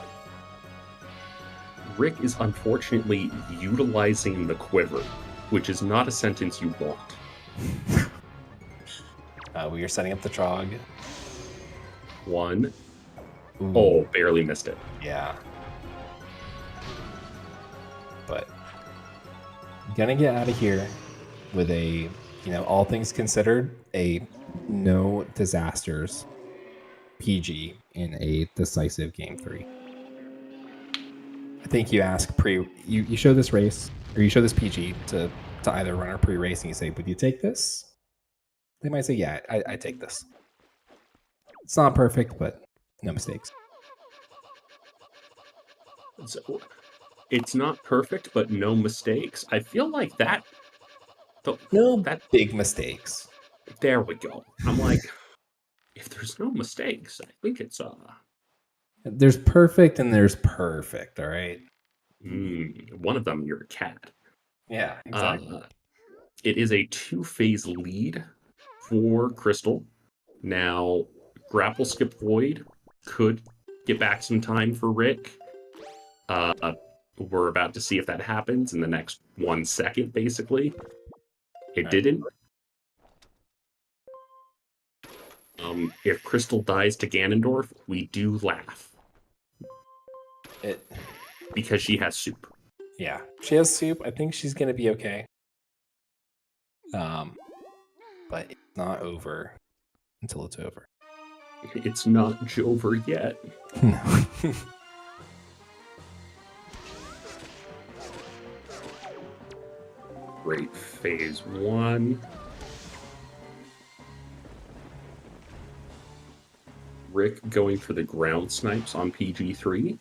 Rick is unfortunately utilizing the quiver, which is not a sentence you want. We are setting up the Trog. 1. Ooh. Oh, barely missed it. Yeah. But gonna get out of here with a, all things considered, a no disasters PG in a decisive game 3. I think you ask you show this race, or you show this PG to either run or pre-race, and you say, would you take this? They might say, yeah, I take this. It's not perfect, but no mistakes. So, it's not perfect, but no mistakes. I feel like that. Big mistakes. There we go. I'm like, if there's no mistakes, I think it's There's perfect and there's perfect. All right. One of them, you're a cat. Yeah, exactly. It is a 2-phase lead for Crystal. Now, Grapple Skip Void could get back some time for Rick. We're about to see if that happens in the next 1 second, basically. It didn't. If Crystal dies to Ganondorf, we do laugh. Because she has soup. Yeah, she has soup. I think she's going to be okay. But it's not over until it's over. It's not over yet. No. Great phase 1. Rick going for the ground snipes on PG3.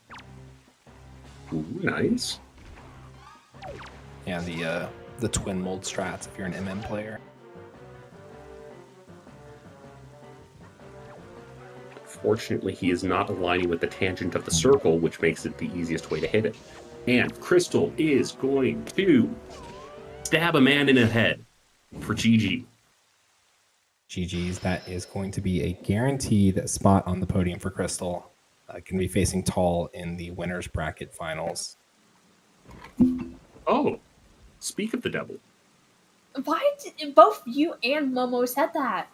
Ooh, nice. Yeah, the twin mold strats if you're an MM player. Fortunately, he is not aligning with the tangent of the circle, which makes it the easiest way to hit it. And Crystal is going to stab a man in the head for GG. GG's. That is going to be a guaranteed spot on the podium for Crystal. Going to be facing Tall in the winners bracket finals. Oh, speak of the devil. Why did both you and Momo said that?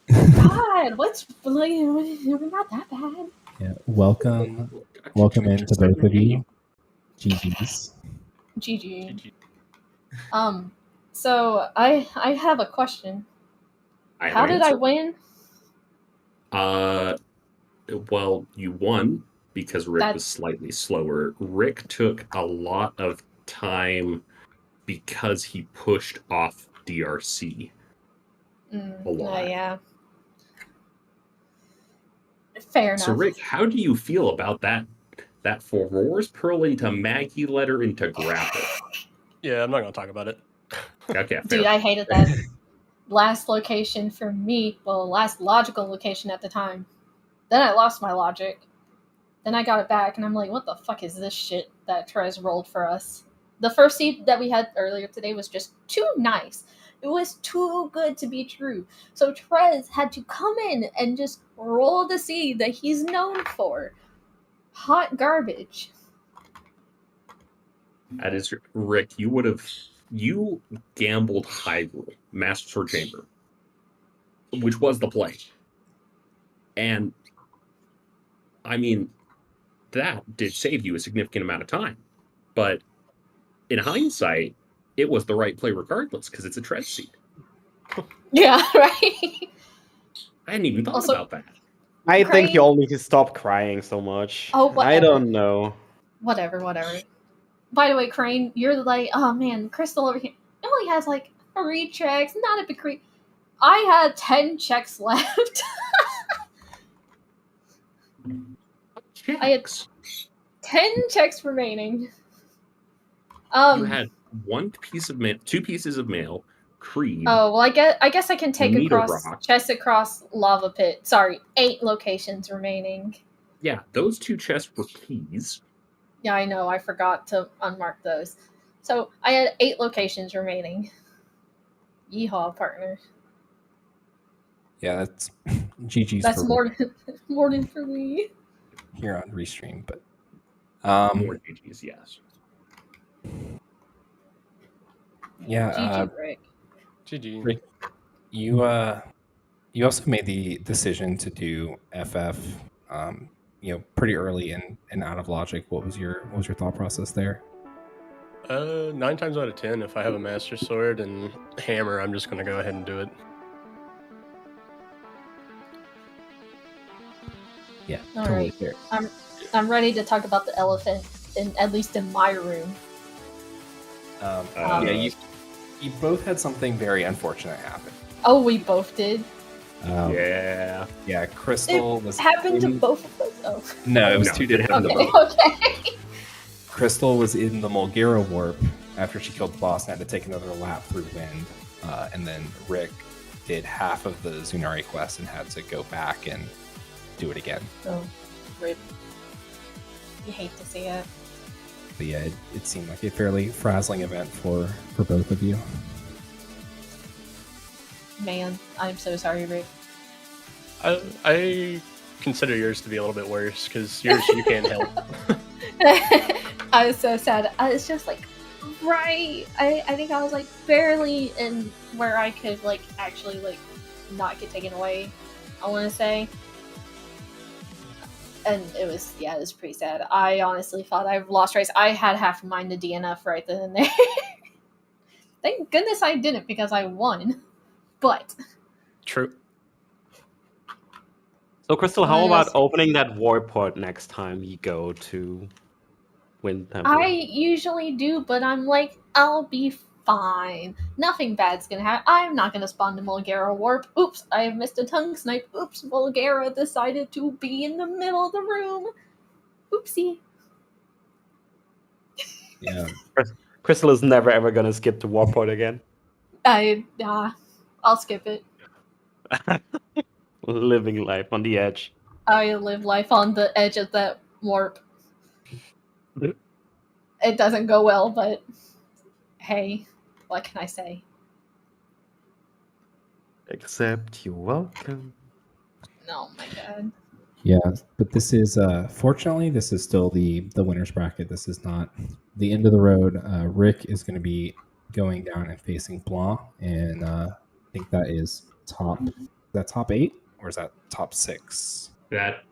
God, what's like? We're not that bad. Yeah, welcome in to both of you. GG's. GG. So I have a question. How did I win? Well, you won because Rick was slightly slower. Rick took a lot of time because he pushed off DRC a lot. Yeah. Fair enough. So, Rick, how do you feel about that for Roar's Pearl into Maggie letter into Grapple? Yeah, I'm not going to talk about it. Okay, fair. Dude, I hated that. Last location for me, well, last logical location at the time. Then I lost my logic. Then I got it back, and I'm like, what the fuck is this shit that Trez rolled for us? The first seed that we had earlier today was just too nice. It was too good to be true. So Trez had to come in and just roll the seed that he's known for. Hot garbage. That is, Rick, you gambled Hyrule, Master Sword Chamber, which was the play. And, I mean, that did save you a significant amount of time. But in hindsight, it was the right play regardless, because it's a Trez seed. Yeah, right? I hadn't even thought about that. I think you all need to stop crying so much. Oh, whatever. I don't know. Whatever. By the way, Crane, you're like, oh man, Crystal over here only has like 3 checks, not a big creep. I had 10 checks left. I had 10 checks remaining. You had 2 pieces of mail, Creed. Oh well, I guess I can take chest across lava pit. Sorry, 8 locations remaining. Yeah, those 2 chests were keys. Yeah, I know. I forgot to unmark those. So I had 8 locations remaining. Yeehaw, partner. Yeah, that's GG's. That's more than for me. Here on Restream, but more GG's, yes. Yeah, GG, Rick. GG. Rick, you also made the decision to do FF, pretty early and out of logic. What was your thought process there? 9 times out of 10, if I have a Master Sword and Hammer, I'm just going to go ahead and do it. Yeah, All totally right. fair. I'm ready to talk about the elephant, at least in my room. You both had something very unfortunate happen. Oh, we both did? Yeah. Yeah, Crystal was... happened to both of us? Oh. No, it was 2 different. Okay. Crystal was in the Mulgera warp after she killed the boss and had to take another lap through wind. And then Rick did half of the Zunari quest and had to go back and do it again. Oh, rip. You hate to see it. But yeah, it seemed like a fairly frazzling event for both of you. Man, I'm so sorry, Rick. I consider yours to be a little bit worse, because yours you can't help. I was so sad. I was just like, right. I think I was like barely in where I could like actually like not get taken away, I want to say. And it was pretty sad. I honestly thought I lost race. I had half of mine to DNF right then and there. Thank goodness I didn't, because I won. But True. So, Crystal, how about opening that warp port next time you go to Wind Temple? I usually do, but I'm like, I'll be fine. Nothing bad's gonna happen. I'm not gonna spawn the Mulgera warp. Oops, I missed a tongue snipe. Oops, Mulgera decided to be in the middle of the room. Oopsie. Yeah. Crystal is never ever gonna skip the warp port again. I'll skip it. Living life on the edge. I live life on the edge of that warp. It doesn't go well, but hey, what can I say? Except you're welcome. Oh my god. Yeah, but this is fortunately this is still the winners bracket. This is not the end of the road. Rick is going to be going down and facing Blanc, and I think that is top 8 or is that top 6? That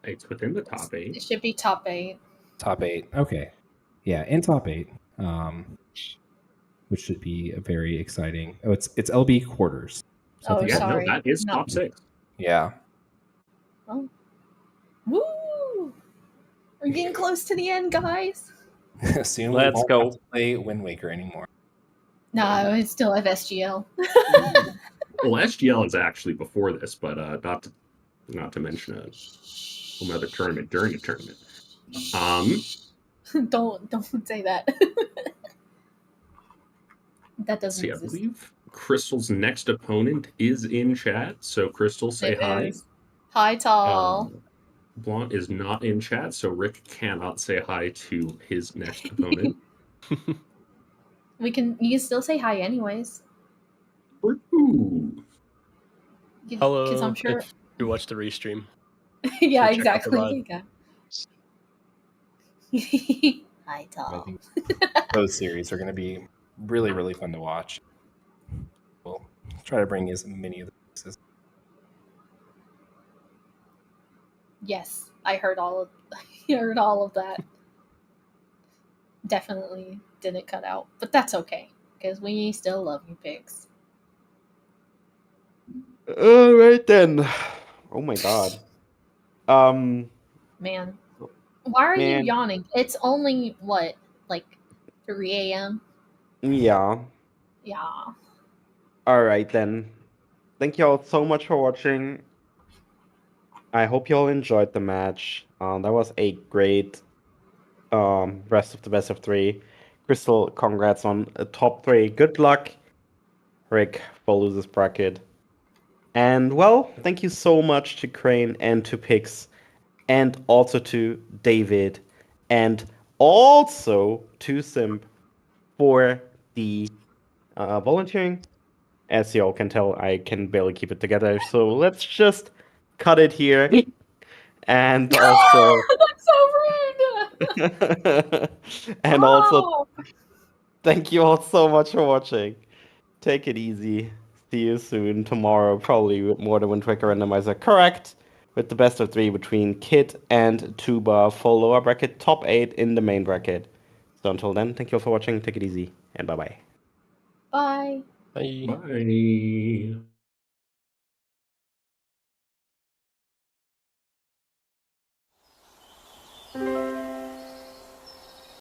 it's within the top 8. It should be top 8. Top 8. Okay, yeah, in top 8, which should be a very exciting. Oh, it's LB quarters. So I Oh, think Yeah, sorry. no, that is No. top 6. Yeah. Oh. Woo! We're getting close to the end, guys. Soon Let's we won't go. have to play Wind Waker anymore. No, it's still FSGL. Well, SGL is actually before this, but not to mention another tournament during a tournament. Don't say that. That doesn't See, I exist. believe Crystal's next opponent is in chat. So Crystal, say It hi. is. Hi, tall. Blunt is not in chat, so Rick cannot say hi to his next opponent. You can still say hi anyways. Ooh. Because Hello. I'm sure. If you watch the restream. Yeah, Check out the rod. exactly. Okay. Hi, I tall. think those series are going to be really, really fun to watch. We'll try to bring as many of those as Yes, I heard all of that. Definitely didn't cut out, but that's okay because we still love you, pigs. All right then. Oh my god. Man, why are you Man. yawning? It's only what, like 3 a.m. Yeah. Yeah. All right then. Thank you all so much for watching. I hope you all enjoyed the match. That was a great rest of the best of 3. Crystal, congrats on a top 3. Good luck, Rick, for losers bracket. And well, thank you so much to Crane and to Pix, and also to David, and also to Simp for the volunteering. As you all can tell, I can barely keep it together, so let's just cut it here. And also, That's so rude. and also, Oh! thank you all so much for watching. Take it easy. See you soon tomorrow, probably with more than Wind Waker Randomizer. Correct. With the best of 3 between Kit and Tuba for lower bracket, top 8 in the main bracket. So until then, thank you all for watching. Take it easy, and bye-bye. Bye. Bye. Bye.